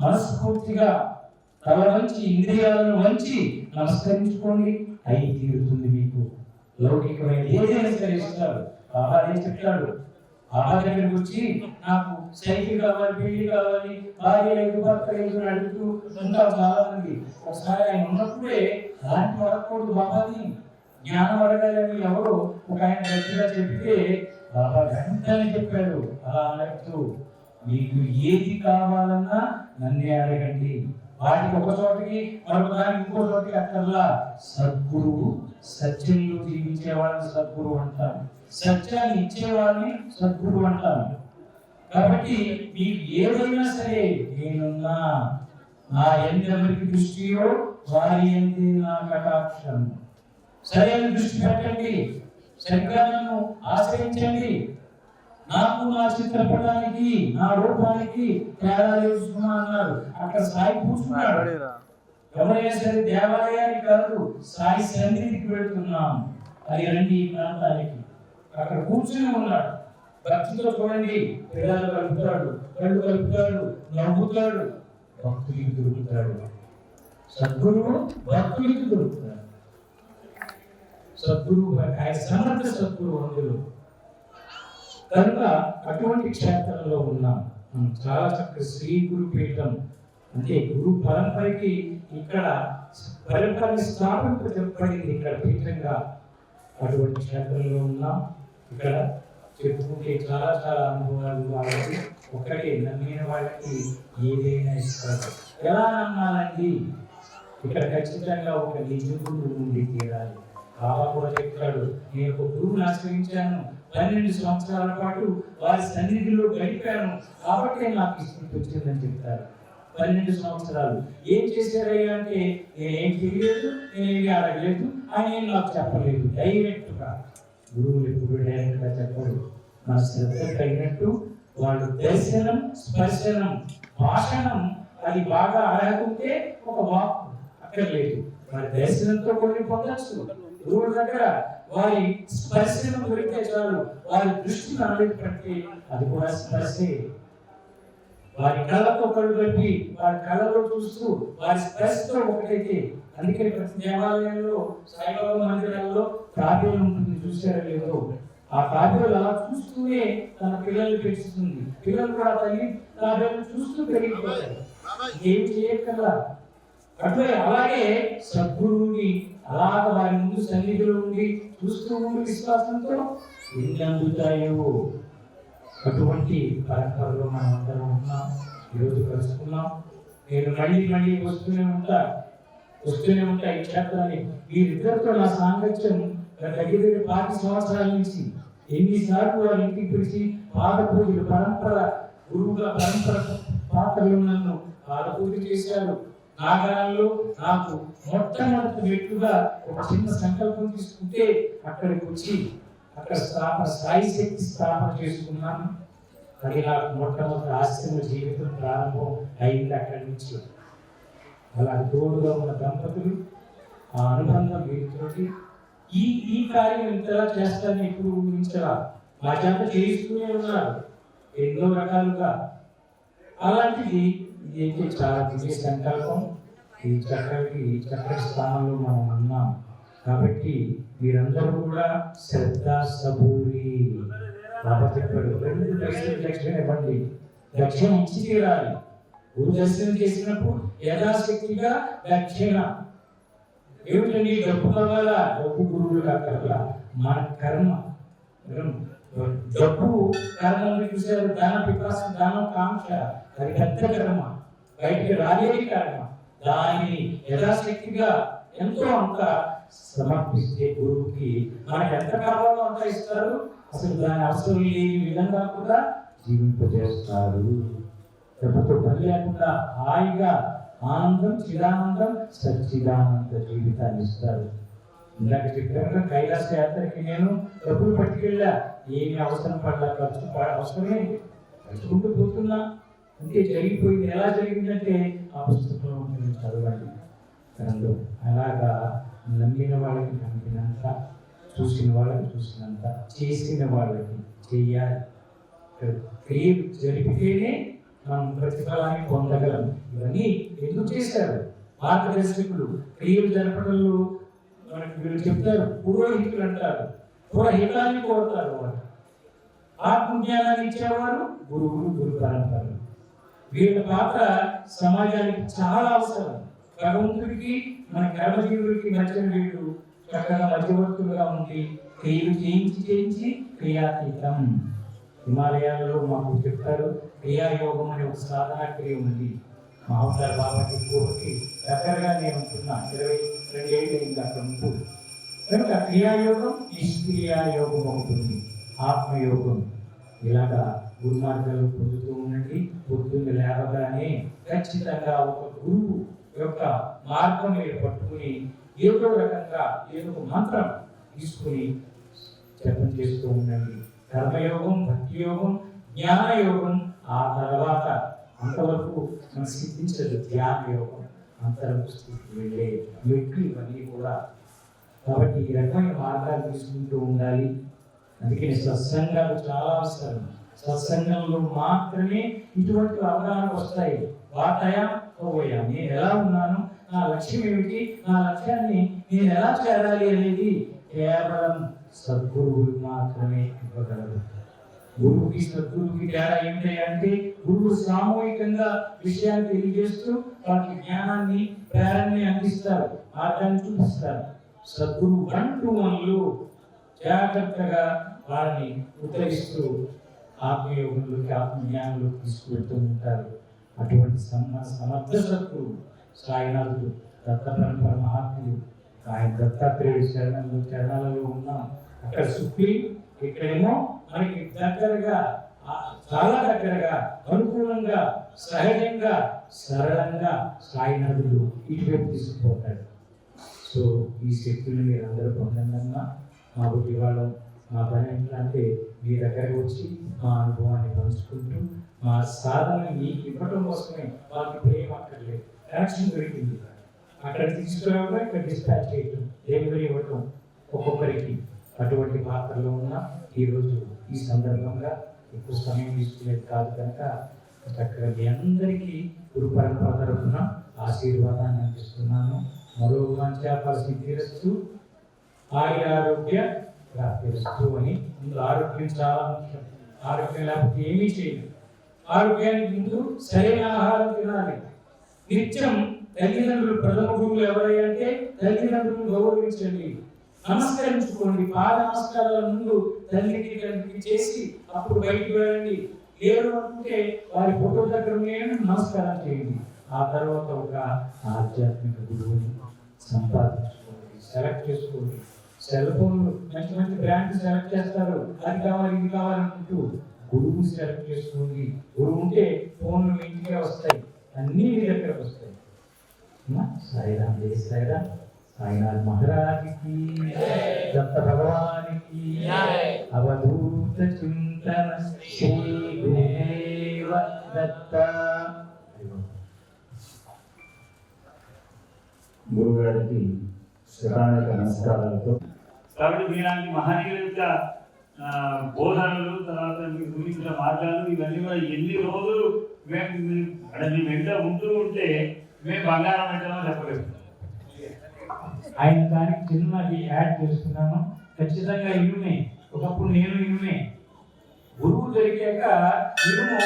మనస్ఫూర్తిగా తల వంచి, ఇంద్రియాలను వంచి నమస్కరించుకోండి. అయి తీరుతుంది. మీకు లౌకికమైన ఏదైనా సరే ఇస్తారు. బాబా ఏం చెప్తాడు, బాబా దగ్గరికి వచ్చి నాకు సైకిల్ కావాలి, పెళ్లి కావాలి, భార్య లేదు, భర్త లేదు అని అడుగుతూ ఉంటాం చాలా మంది. ఒకసారి ఆయన ఉన్నప్పుడే అలాంటి అడగకూడదు. బాబాని జ్ఞానం అడగాలని ఎవరు ఒక ఆయన గట్టిగా చెప్తే బాబా వెంటనే చెప్పాడు, అలా అడుగుతూ మీకు ఏది కావాలన్నా నన్నే అడగండి. వాటికి ఒక చోటికి మరొక దానికి ఇంకో చోటికి అక్కర్లా. సద్గురువు, సత్యంలో జీవించేవాళ్ళని సద్గురువు అంటాం, సత్యాన్ని ఇచ్చేవాళ్ళని సద్గురువు అంటాం. కాబట్టి మీకు ఏదైనా సరే నేనున్నా, నా ఎందరికి దృష్టియో వారి ఎందు నా కటాక్షం. సరైన దృష్టి పెట్టండి, సరిగ్గా నన్ను ఆశ్రయించండి. నాకు నా చిత్రపటానికి, నా రూపానికి తేడా తెలుసుకున్నా అన్నారు. అక్కడ సాయి కూర్చున్నాడు. ఎవరైనా సరే దేవాలయానికి కాదు, సాయి సన్నిధికి వెళ్తున్నాం అది రండి ఈ ప్రాంతానికి. అక్కడ కూర్చుని ఉన్నాడు. భక్తితో చూడండి, పిల్లలు కలుపుతాడు, కళ్ళు కలుపుతాడు, నవ్వుతాడు, భక్తుడికి దొరుకుతాడు. సద్గురువు భక్తుడికి దొరుకుతాడు. సద్గురువు ఆయన సమర్థ సద్గురువు. అందులో కనుక అటువంటి క్షేత్రంలో ఉన్నాం. చాలా చక్కగా శ్రీ గురు పీఠం అంటే గురు పరంపరకి ఇక్కడ పరంపరని స్థాపింపబడింది ఇక్కడ పీఠంగా. అటువంటి క్షేత్రంలో ఉన్నాం. ఇక్కడ చెప్పుకుంటే చాలా చాలా అనుభవాలు కాబట్టి ఒక్కటే నమ్మిన వాళ్ళకి ఏదైనా ఇస్తారు. ఎలా నమ్మాలండి? ఇక్కడ ఖచ్చితంగా ఒక నిజగురు ఉండి తీరాలి. బాబా కూడా చెప్తాడు, నేను ఒక గురువుని ఆశ్రయించాను, 12 సంవత్సరాల పాటు వారి సన్నిధిలో గడిపాను కాబట్టి నాకు ఈ స్థితి వచ్చిందని చెప్తారు. 12 సంవత్సరాలు ఏం చేశారయ్యా అంటే, నేనేం తెలియలేదు, నేనేమి అడగలేదు, ఆయన ఏం నాకు చెప్పలేదు. డైరెక్ట్గా గురువులు ఎప్పుడు డైరెక్ట్గా చెప్పరు. మన శ్రద్ధ తగినట్టు వాళ్ళు దర్శనం, స్పర్శనం, భాషణం అది బాగా అడగకుంటే ఒక వాక్ అక్కర్లేదు. వారి దర్శనంతో కొన్ని పొందచ్చు. గురువుల దగ్గర వారి స్పర్శనం దొరికితే చాలు, వారి దృష్టిని అనేది పడితే అది కూడా స్పర్శే. వారి కళ్ళతో కళ్ళు కట్టి వారి కళ్ళలో చూస్తూ వారి స్పర్శతో ఒకటైతే. అందుకని ప్రతి దేవాలయంలో, సాయిబాబా మందిరాల్లో తాబేలు ఉంటుంది, చూసారో లేదో. ఆ తాబేలు అలా చూస్తూనే తన పిల్లల్ని పెంచుతుంది. పిల్లలు కూడా తల్లి తాబేలు చూస్తూ పెరిగిపోతారు, ఏం చేయక్కర్లా. అట్లే అలాగే సద్గురువుని అలాగ వారి ముందు సన్నిధిలో ఉండి చూస్తూ ఉండి విశ్వాసంతో ఎన్ని అందుతాయో. అటువంటి పరంపరలో మనం అందరం ఉన్నాం, ఈరోజు కలుసుకున్నాం. నేను మళ్ళీ మళ్ళీ వస్తూనే ఉంటా ఈ క్షేత్రాన్ని. వీరిద్దరితో నా సాంగత్యం దగ్గర 5 సంవత్సరాల నుంచి ఎన్నిసార్లు వారి ఇంటికి పిలిచి పాద పూజలు, పరంపర గురువుగా పరంపర పాత్రలు నన్ను పాద పూజ చేశారు. నాగాల్లో నాకు మొట్టమొదటి వ్యక్తిగా ఒక చిన్న సంకల్పం తీసుకుంటే అక్కడికి వచ్చి అక్కడ సాయి శక్తి స్థాపన చేసుకున్నాను. అది నాకు మొట్టమొదటి ఆశ్రమ జీవితం ప్రారంభం అయింది అక్కడి నుంచి. అలా తోడుగా ఉన్న దంపతులు, ఆ అనుబంధం వీరితోటి ఈ కార్యం ఇంతలా చేస్తానని ఎప్పుడు ఊహించరా. మా చేత చేయిస్తూనే ఉన్నారు ఎన్నో రకాలుగా. అలాంటిది ఇది చాలా దివ్య సంకల్పం. ఈ చక్కటి స్థానంలో మనం ఉన్నాం కాబట్టి మీరందరూ కూడా శ్రద్ధ సబూరి బాబా చెప్పాడు, 2 లక్షల దక్షిణ ఇవ్వండి, దక్షిణ ఇచ్చి తీరాలి. గురు దర్శనం చేసినప్పుడు యథాశక్తిగా దక్షిణ. ఏమిటండి? డబ్బు కావాలా? డబ్బు గురువులు అక్కర్లా, మన కర్మ. డబ్బు కర్మ చూసారు, దాన పిపాస, దానం కాంక్ష, అది పెద్ద కర్మ, బయటికి రాలేని కర్మ. దానిని యథాశక్తిగా ఎంతో అంత సమర్పిస్తే గురువుకి మనకు ఎంత కావాలో అంత ఇస్తారు. అసలు దాని అవసరం లేని విధంగా కూడా జీవింపజేస్తారు. డబ్బుతో పని లేకుండా హాయిగా ఆనందం, చిదానందం, సచ్చిదానంద జీవితాన్ని ఇస్తారు. ఇందాక చెప్పాక కైలాస యాత్రకి నేను డబ్బులు పట్టుకెళ్ళా, ఏమి అవసరం పడలా, ఖర్చు అవసరమే, ఖర్చుకుంటూ పోతున్నా. అంటే జరిగిపోయింది. ఎలా జరిగిందంటే ఆ పుస్తకంలో ఉంటుంది, చదవండి. అలాగా నమ్మిన వాళ్ళకి నమ్మినంత, చూసిన వాళ్ళకి చూసినంత, చేసిన వాళ్ళకి చెయ్యాలి. క్రియలు జరిపితేనే మనం ప్రతిఫలాన్ని పొందగలం. ఇవన్నీ ఎందుకు చేశారు మార్గదర్శకులు? క్రియలు జరపడంలో మనకి వీళ్ళు చెప్తారు, పురోహితులు అంటారు, పురోహితాన్ని కోరుతారు. వారు ఆత్మజ్ఞానాన్ని ఇచ్చేవారు గురువులు, గురు పరంపరలు. వీళ్ళ పాత్ర సమాజానికి చాలా అవసరం. భగవంతుడికి మన కర్మజీవుడికి మధ్య వీళ్ళు చక్కగా మధ్యవర్తులుగా ఉండి క్రియలు చేయించి క్రియాతీతం. హిమాలయాల్లో మాకు చెప్తారు, క్రియాయోగం అనే ఒక సాధనా క్రియ ఉంది. మహమ్మద్ బాబాకి గుహకి దగ్గరగా నేను ఉంటున్నా, 22 ఏళ్ళు అయింది అక్కడ ఉంటూ. కనుక క్రియాయోగం, నిష్క్రియాయోగం ఉంటుంది, ఆత్మయోగం. ఇలాగా గురుమార్గాలు పొందుతూ ఉండండి. పొద్దున్న లేవగానే ఖచ్చితంగా ఒక గురువు యొక్క మార్గం మీరు పట్టుకుని ఏదో రకంగా ఏదో మంత్రం తీసుకుని జపం చేస్తూ ఉండండి. కర్మయోగం, భక్తి యోగం, జ్ఞానయోగం. ఆ తర్వాత అంతవరకు మనం సిద్ధించదు ధ్యాన యోగం, అంతవరకు స్థితికి వెళ్ళే మెట్లు ఇవన్నీ కూడా. కాబట్టి ఈ రకమైన మార్గాలు తీసుకుంటూ ఉండాలి. అందుకని సత్సంగాలు చాలా అవసరం. సత్సంగంలో మాత్రమే ఇటువంటి అవగాహన వస్తాయి. వాటయా పోయా, నేను ఎలా ఉన్నాను, నా లక్ష్యం ఏమిటి, నా లక్ష్యాన్ని నేను ఎలా చేరాలి అనేది కేవలం సద్గురువులు మాత్రమే ఇవ్వగలరు. గురువుకి సద్గురువుకి తేడా ఏమిటి అంటే, గురువు సామూహికంగా విషయాన్ని తెలియజేస్తూ వారికి జ్ఞానాన్ని, ప్రేరణని అందిస్తారు, మార్గాన్ని చూపిస్తారు. సద్గురువు 1-to-1 జాగ్రత్తగా వారిని ఉత్తరిస్తూ ఆత్మయోగంలోకి ఆత్మజ్ఞానంలోకి తీసుకువెళ్తూ ఉంటారు. అటువంటి సమర్థ సత్తుడు సాయినాథుడు దత్త పరంపర మహాత్ముడు. ఆయన దత్తాత్రేయుడు చరణాలలో ఉన్నాం. అక్కడ సుప్రీం, ఇక్కడేమో మనకి దగ్గరగా, చాలా దగ్గరగా, అనుకూలంగా, సహజంగా, సరళంగా సాయినాథుడు ఇటువైపు తీసుకుపోతాడు. సో ఈ శక్తులు మీరు అందరూ పొందన్నా మా బుద్ధి వాళ్ళం. మా పని ఏంటంటే మీ దగ్గరకు వచ్చి మా అనుభవాన్ని పంచుకుంటూ మా సాధన మీకు ఇవ్వటం కోసమే. వాళ్ళకి ప్రేమ అక్కర్లేదు, కనెక్షన్ దొరికింది. అక్కడ తీసుకురావడం, ఇక్కడ డిస్పాచ్ చేయటం, డెలివరీ ఇవ్వటం ఒక్కొక్కరికి. అటువంటి పాత్రలో ఉన్న ఈరోజు ఈ సందర్భంగా ఎక్కువ సమయం తీసుకునేది కాదు కనుక చక్కగా మీ అందరికీ గురు పరంపర తరఫున ఆశీర్వాదాన్ని అందిస్తున్నాను. మరో మంచి తీరుస్తూ ఆరోగ్య ప్రాప్తిస్తూ అని. ముందు ఆరోగ్యం చాలా ముఖ్యం. ఆరోగ్యం లేకపోతే ఏమీ చేయలేదు. ఆరోగ్యానికి ముందు సరైన ఆహారం తినాలి. నిత్యం తల్లిదండ్రులు ప్రథమ గురువులు ఎవరయ్యా అంటే తల్లిదండ్రులను గౌరవించండి, నమస్కరించుకోండి. పాద నమస్కారాల ముందు తల్లికి తండ్రికి చేసి అప్పుడు బయటికి వెళ్ళండి. లేరు అనుకుంటే వారి ఫోటో దగ్గర నమస్కారం చేయండి. ఆ తర్వాత ఒక ఆధ్యాత్మిక గురువుని సంపాదించుకోండి, సెలెక్ట్ చేసుకోండి. సెల్ ఫోన్లు మంచి మంచి బ్రాండ్ సెలెక్ట్ చేస్తారు, అది కావాలి ఇది కావాలనుకుంటూ గురువుని సెలెక్ట్ చేసుకోండి. గురువు ఉంటే ఫోన్లు మీ ఇంటికే వస్తాయి, అన్నీ మీ దగ్గరకు వస్తాయి. సాయిరామ్, జై సాయిరామ్. సాయినాథ్ మహారాజుకి, దత్త భగవానికి అవధూత చింతన శ్రీ గురుదేవ దత్త. గురుగారికి శతానిక నమస్కారాలతో. కాబట్టి మీలాంటి మహనీయుల యొక్క బోధనలు, తర్వాత మీకు గురించిన మార్గాలు, ఇవన్నీ కూడా ఎన్ని రోజులు మేము మీ వెంట ఉంటూ ఉంటే మేము బంగారం పెట్టామో చెప్పలేదు. ఆయన దానికి చిన్నది యాడ్ చేస్తున్నాను. ఖచ్చితంగా ఇనుమే, ఒకప్పుడు నేను ఇనుమే. గురువు దొరికాక ఇనుము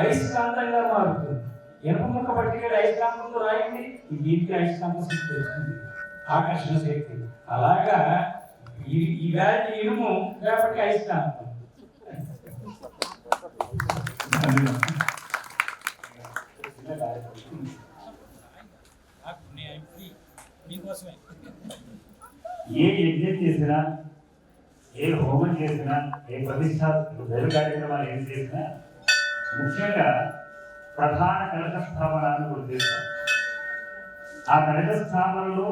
అయస్కాంతంగా మారుతుంది. ఎనుప ముక్క పట్టుకెళ్ళి అయస్కాంతంతో రాయండి, దీనికి అయస్కాంత శక్తి వస్తుంది, ఆకర్షణ శక్తి. అలాగా ఈ వ్యాధి ఇనుము, రేపటికి అయస్కాంతం. ఏ యజ్ఞం చేసినా, ఏ హోమం చేసినా, ఏ ప్రతిష్ట దైవ కార్యక్రమాలు ఏం చేసినా ముఖ్యంగా ప్రధాన కలశ స్థాపనాన్ని కూడా చేస్తాం. ఆ కలశ స్థాపనలో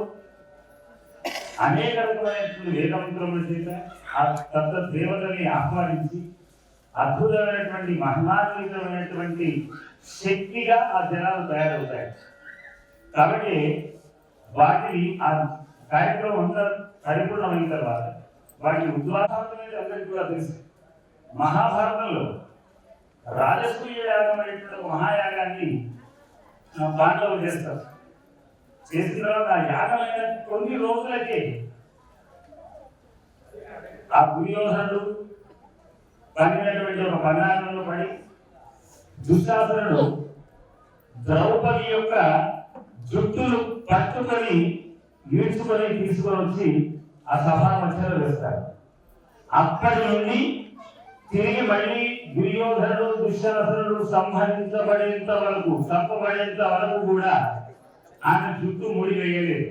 అనేక రకమైనటువంటి వేదమంత్రముల చేత ఆ తత్వ దేవతని ఆహ్వానించి అద్భుతమైనటువంటి మహిమాన్వితమైనటువంటి శక్తిగా ఆ జనాలు తయారవుతాయి. కాబట్టి వాటిని ఆ కార్యక్రమం అంతా పరిపూర్ణమైన తర్వాత వాటి ఉద్వాసాలు అనేది అందరికీ కూడా తెలుసు. మహాభారతంలో రాజసూయ యాగం అనేటువంటి మహాయాగాన్ని పాండవులు చేస్తారు. చేసిన తర్వాత ఆ యాగమైన కొన్ని రోజులకే ఆ దుర్యోధనుడు పడినటువంటి ఒక పన్నాగంలో పడి దుశ్శాసనుడు ద్రౌపది యొక్క జుట్టును పట్టుకొని ఈడ్చుకొని తీసుకొని వచ్చి ఆ సభా మధ్యలో వేస్తారు. అప్పటి నుండి తిరిగి మళ్ళీ దుర్యోధనుడు దుశ్శాసనుడు సంహరించబడేంత వరకు, చంపబడేంత వరకు కూడా ఆమె జుట్టు ముడి వేయలేదు.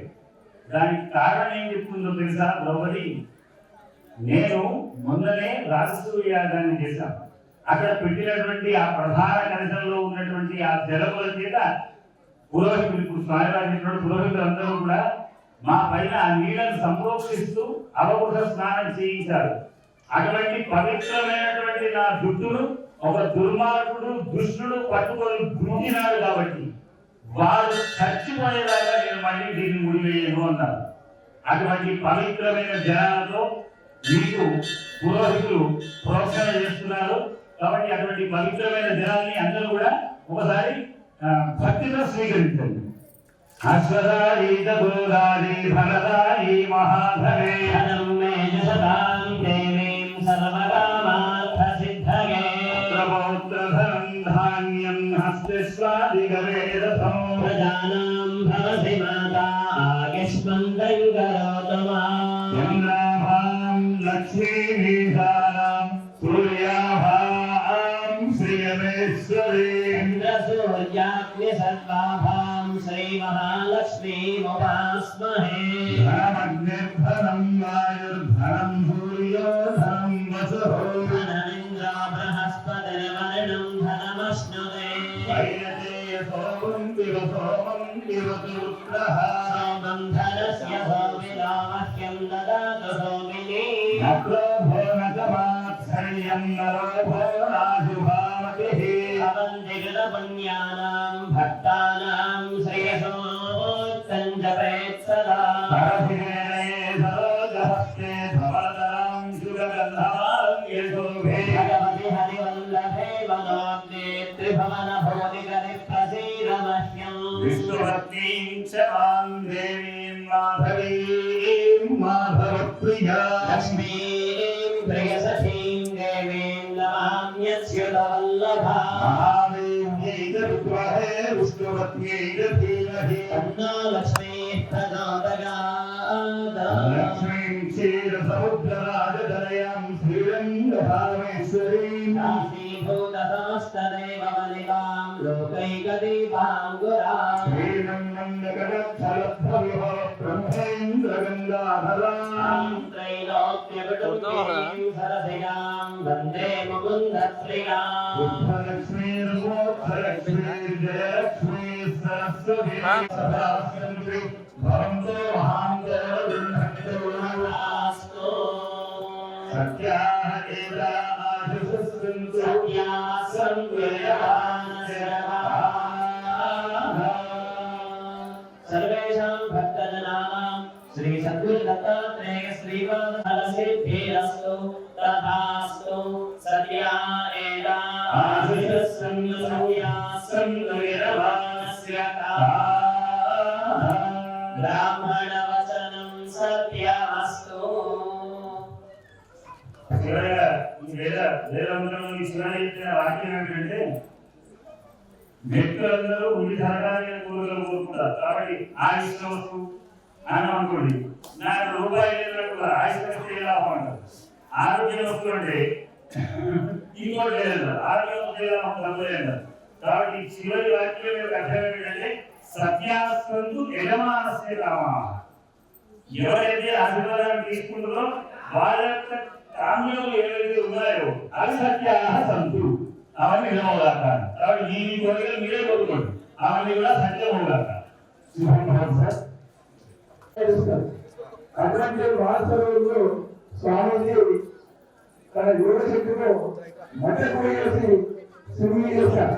దానికి కారణం ఏం చెప్తుందో తెలుసా ద్రౌపది? నేను మొన్ననే రాజసూయ యాగాన్ని చేశాను. అక్కడ పెట్టినటువంటి ఆ ప్రధాన కలశంలో ఉన్నటువంటి ఆ జలముల చేత పురోహితులు, ఇప్పుడు స్వామివారి పురోహితులందరూ కూడా మా పైన ఆ నీళ్లను సంప్రోక్షిస్తూ అవబుధ స్నానం చేయించారు. అటువంటి పవిత్రమైనటువంటి నా జుట్టును ఒక దుర్మార్గుడు దుష్టుడు పట్టుకొని గుంజినాడు కాబట్టి వారు చచ్చిపోయేదాకా నేను మళ్ళీ దీన్ని ముడివేయను అన్నారు. అటువంటి పవిత్రమైన జనాలతో మీకు పురోహితులు ప్రోత్సాహం చేస్తున్నారు. కాబట్టి అటువంటి పవిత్రమైన జనాల్ని అందరూ కూడా ఒకసారి భక్తితో స్వీకరించండి. అశ్వదారి గోదారి ఫలదారి మహాధరే సదాం దేవీం సర్వకామార్థ సిద్ధగే ప్రమోత్రధనం ధాన్యం హస్తే స్వాదిగవేదథం ప్రజానాం భవసి మాతా ఆయుష్మంతం కరోతు మాం లక్ష్మీ धनमग्निमुपास्महे धनमग्निर्धनं वायुर्धनं सूर्यो धनं वसुः धनमिन्द्रो बृहस्पतिर्वरुणं धनमश्नुते सोमं विवतु रुद्रः सोमं धनस्य सोमिनामह्यं ददातु सोमिनी नक्रोभो न च मात्सर्यं नरोभो नाशुभामतिः अवन्दिकृतपुण्यानां भक्तानां श्रेयसोत्तञ्जपेत् सदा सरोजहस्ते धवलतरां शुभगन्धमाल्ये शोभे भगवति हरिवल्लभे वनोऽग्ने त्रिभुवनभूतिकरि प्रसीदमह्यम् विष्णुभक्तिं च मां देवीं माधवीं माधवप्रिया लक्ष्मीं प्रियसखीं देवीं नमाम्यच्युतवल्लभा महादेव्यै च विद्महे विष्णुपत्न्यै च धीमहि तन्नो लक्ष्मीः प्रचोदयात् लक्ष्मीं क्षीरसमुद्रराजधनयां श्रीरङ्गभावेश्वरीं काशीभूतसमस्तदेवमलिकां लोकैकदीपाङ्कुराम् श्रीरङ्गकटस्थलब्धविभव ब्रह्मेन्द्रगङ्गाधरां त्रैलोक्यकुटुम्बीं सरसिजां वन्दे मुकुन्दप्रियाम् बुद्धलक्ष्मीर्मोक्षलक्ष्मीर्जयलक्ष्मी सरस्वती सदास्यन्ति भवन्तो महान्तो अस्तु सत्याः एता आशिषस्सन्तु सत्याः सन्तु सर्वेषां भक्तजनानां श्री सद्गुरुदत्तात्रेय श्रीपादफलसिद्धिरस्तु तथास्तु सत्या एता आशिषस्सन्तु सत्याः सन्तु निरवास्य ब्राह्मणवचनं सत्यमस्तु వేదంలో శివన ఇచ్చిన వాక్యం ఏంటంటే వ్యక్తులందరూ ఉల్లి సరకారి కూరలు కోరుకుంటారు కాబట్టి ఆయుష్ణ వస్తువు అని అనుకోండి నాకు రూపాయి లేనప్పుడు ఆయుష్ణ వస్తువు ఎలా ఉంటారు ఆరోగ్య వస్తువు అంటే ఇంకోటి లేదు ఆరోగ్య వస్తువు ఎలా ఉంటుంది కాబట్టి చివరి వాక్యం యొక్క అర్థం ఏంటంటే సత్యాస్తంతు యజమానస్య కామా ఎవరైతే ఆశీర్వాదాన్ని తీసుకుంటారో వారి యొక్క కామ్యాలు ఏవైతే ఉన్నాయో అవి సత్యాహ సంతు అవన్నీ నిజమవుగాక కాబట్టి ఈ కోరికలు మీరే కోరుకోండి అవన్నీ కూడా సత్యం అవుగాక అటువంటి వాస్తవంలో స్వామీజీ తన యోగశక్తితో మధ్య పోయేసి సిద్ధి చేశారు.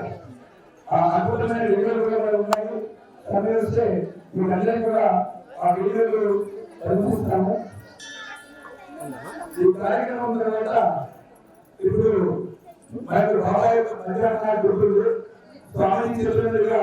ఆ అద్భుతమైన వీడియోలు కూడా ఉన్నాయి. సమయం వస్తే మీకు అందరికీ కూడా ఆ వీడియోలు ప్రదర్శిస్తాము. ఈ కార్యక్రమం తర్వాత ఇప్పుడు మనకు బాబాయ్ మధ్యాహ్న గుర్తులు స్వామీజీ చెప్పినట్టుగా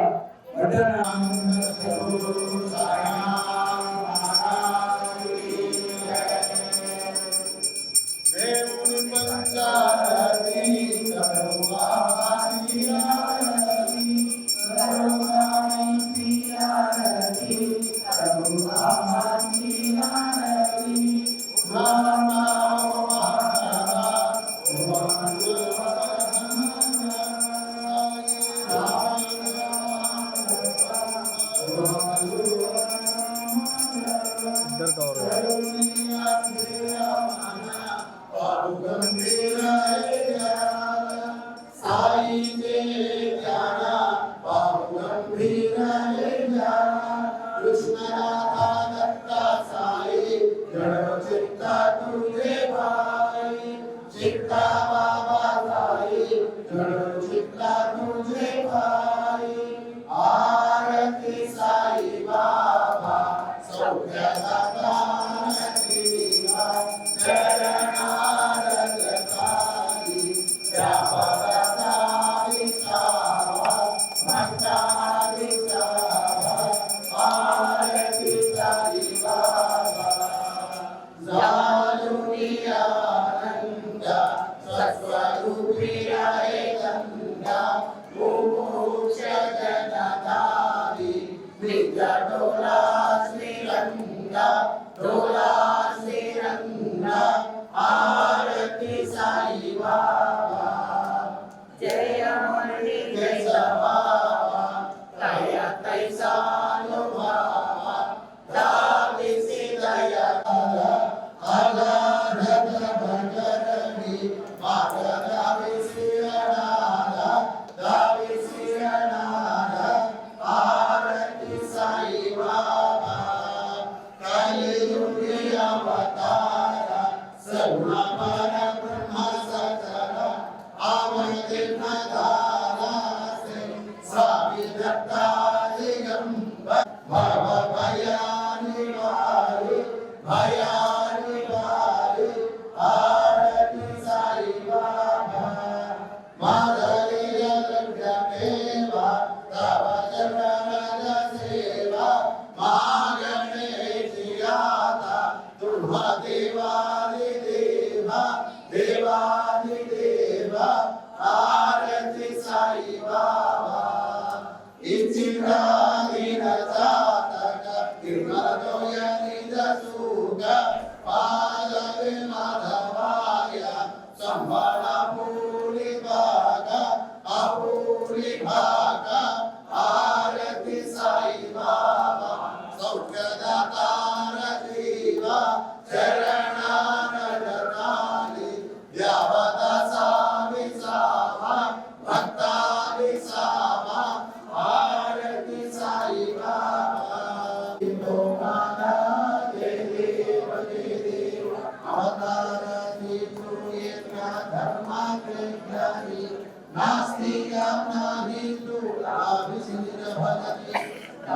नास्ति यामनाहीतु आभिसिनिर भजति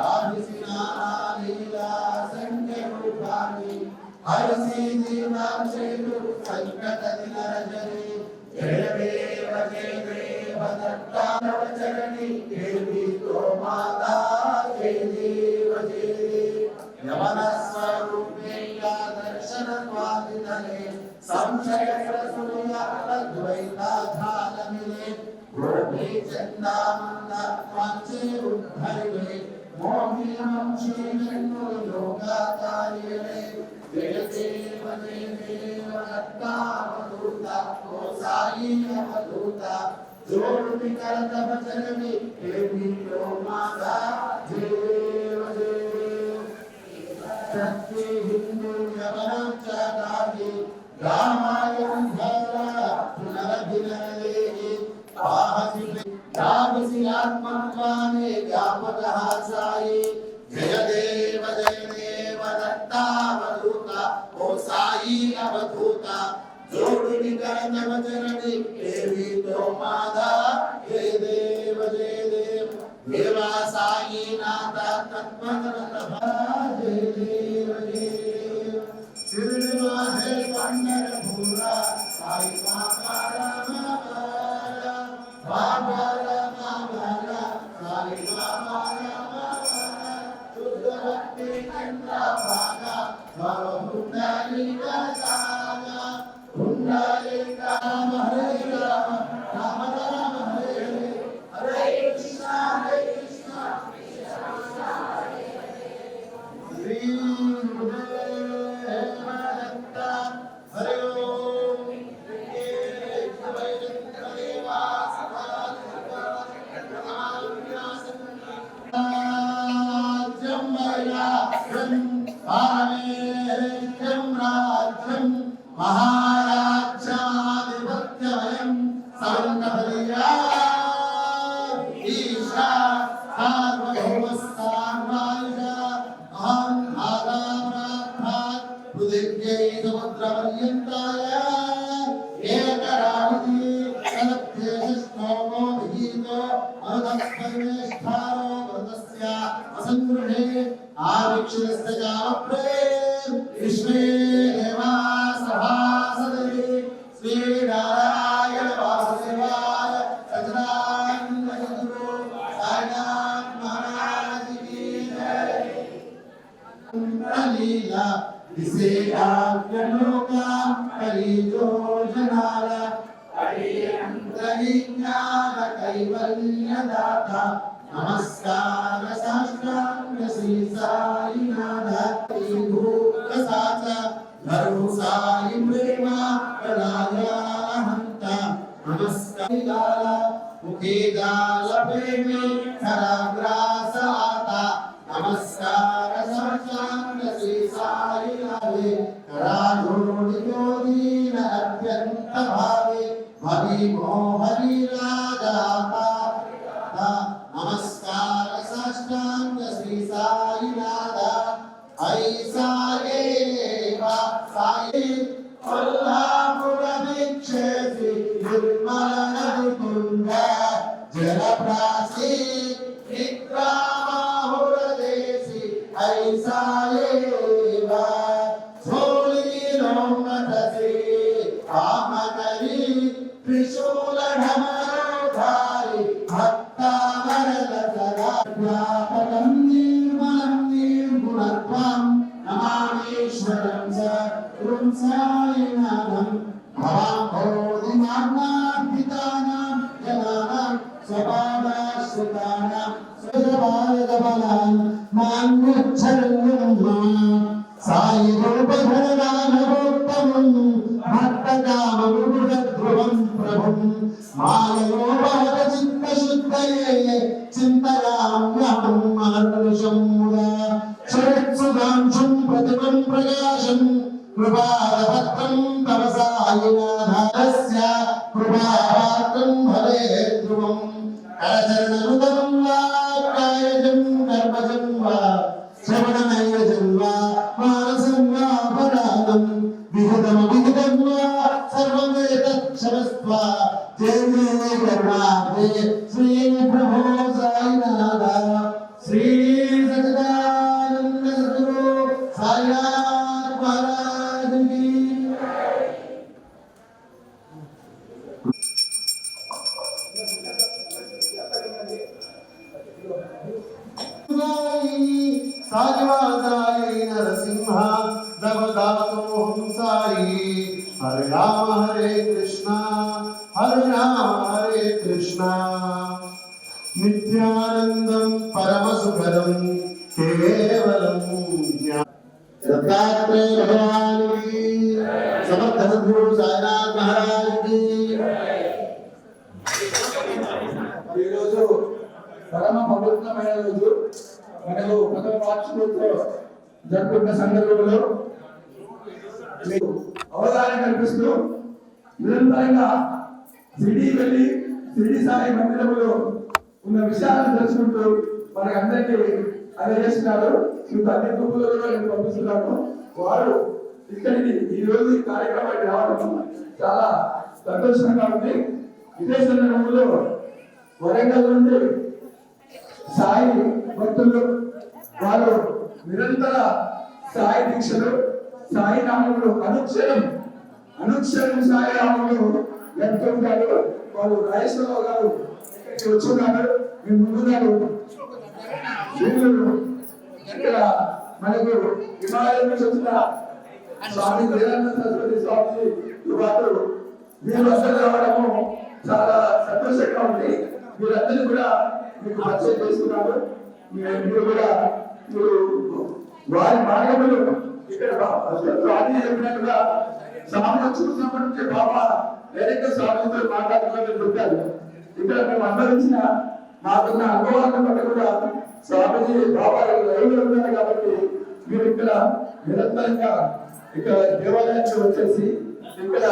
आभिसिनाना लीला संख्यरूपाणि हरसि दीनांशेषु संकटदिनरजनि जय देव दत्तानवचरणि देवी तो माता जय देव यवनस्वरूपे या दर्शनत्वादितले संशयप्रसूया अद्वैताधारमिले गोपी चन्दामन्दात्मांसे उद्धरिले मोहिमं श्रीविष्णु योगाचार्यले जय देव दत्तावधूता ओ साई अवधूता जोड़ि करत भजननि देवी तो माता जय सत्य हिंदू यवनं च दाहि रामायण धरा पुनरभिनये आहसि यावसि आत्मत्वाने व्यापकः साई जय देव दत्तावधूता ओ साई अवधूता जोड़ि करत भजननि देवी तो माता जय देव देवा साई नाथा तत्पदरत जय देव शिरवा है पंढरपुरा साई बाबा बाबा साई बाबा शुद्ध भक्ति चंद्रा भागा भवभुंडलिका सागा भुंडलिका हरे राम राम राम हरे हरे कृष्णा श्री गुरुदेव दत्ता हरि ओम राज्यं महाराज्याधिपत्यमयं सर्वबलिया ईशा सार्वभौमस्थानवायुषा अहं आदामरात् पृथिव्यै समुद्रपर्यन्ताय एकरावति सलभ्येष्टोमो विहितो अनुदस्परिवेष्ठारो वृतस्य असङ्गृहे आविक्षितस्य जामप्रे विश्वे देवा सभासदे श्रीनारायण वासुदेवाय सच्चिदानन्दगुरु साईनाथ महाराज की जय लीला इसे आज्ञलोका कलिजो जनाला ज्ञान कैवल्यदाता नमस्कार साष्टांग श्री साईनाथ भूतसाचा धर्म साई प्रेमा कलाया हंता नमस्कार मुखे जाल प्रेमी खराग्रास आता नमस्कार साष्टांग श्री साईनाथ कराधोनि दीन अत्यंत भावे हरि मोहरि राजाता नमस्कार साष्टांग श्री साईनाथ ऐसा देवा साई कोल्हापुरमीक्षेसि निर्मलनदुतुंग जलप्रासी विक्रामाहुरदेशि ऐसा देवा झोलिलोमतसि कामकरी त्रिशूलधमरोधारि भक्तावरदसराव्यापकं निर्मलं निर्गुणत्वं नमामीश्वरं स गुरुं साईनाथं भवां बोधिमाज्ञापितानां जनानां स्वपादाश्रितानां स्वजपादबलान् मान्युच्छरणं साई रूपधरदानवोत्तमं भक्तकाममुकुटध्रुवं प्रभुं मानयोपहतचित्तशुद्धये चिन्तयाम्यहं महर्निशं मुदा शरत्सुधांशुं प्रतिमं प्रकाशं कृपालपत्रं तव साईनाथस्य कृपापात्रं भवेत् ध्रुवं करचरणनुदं वा कायजं कर्मजं वा श्रवणनैरजं वा मानसं वा पराणं विहितमविहितं वा सर्वं एतत् क्षमस्व जय जय करुणाते श्री प्रभो साईनाथ श्री सच्चिदानंद सद्गुरु साईनाथ महाराज की साई नरसिंह दवदासोहं साई हरे राम हरे कृष्णा हरे कृष्णा नित्यानंदं परमसुखदं केवलं दत्तात्रेय भगवान की समर्थ सद्गुरु साईनाथ महाराज की ఈ రోజు పరమ పవిత్రమైన రోజు మనకు ప్రథమ వార్షికోత్సవ జరుపుకున్న సందర్భంలో మీకు అవగాహన కల్పిస్తూ నిరంతరంగా సిడి వెళ్ళి సిడి సాయి మందిరంలో ఉన్న విషయాలను తెలుసుకుంటూ మనకి అందరికీ అందజేస్తున్నారు. మీకు అన్ని గ్రూపులలో నేను పంపిస్తున్నాను. వారు ఇక్కడికి ఈ రోజు ఈ కార్యక్రమానికి రావడం చాలా సంతోషంగా ఉంది. ఇదే సందర్భంలో వరంగల్ నుండి సాయి భక్తులు వారు నిరంతర సాయి దీక్షలు సాయి నామములు అనుక్షరం సాయి నామములు జరుపుకుంటారు. వారు రాజేశ్వరరావు గారు ఇక్కడికి వచ్చున్నారు. మీ ముందున్నారు ఇక్కడ మనకు హిమాలయం నుంచి వచ్చిన స్వామి దయానంద సరస్వతి స్వామి వారు మీరు అందరూ రావడము చాలా సంతోషంగా ఉంది. మీరందరూ కూడా మీకు పరిచయం చేస్తున్నారు. మీరు కూడా వారి మార్గములు ఇక్కడ స్వామి చెప్పినట్టుగా స్వామిని చూసినప్పటి నుంచి బాబా డైరెక్ట్ స్వామితో మాట్లాడుకోవాలని చెప్పారు. ఇక్కడ మేము అందరించిన మాకున్న అనుభవాలను బట్టి కూడా స్వామిజీ బాబా లైవ్లో ఉన్నారు కాబట్టి మీరు ఇక్కడ నిరంతరంగా ఇక్కడ దేవాలయానికి వచ్చేసి ఇక్కడ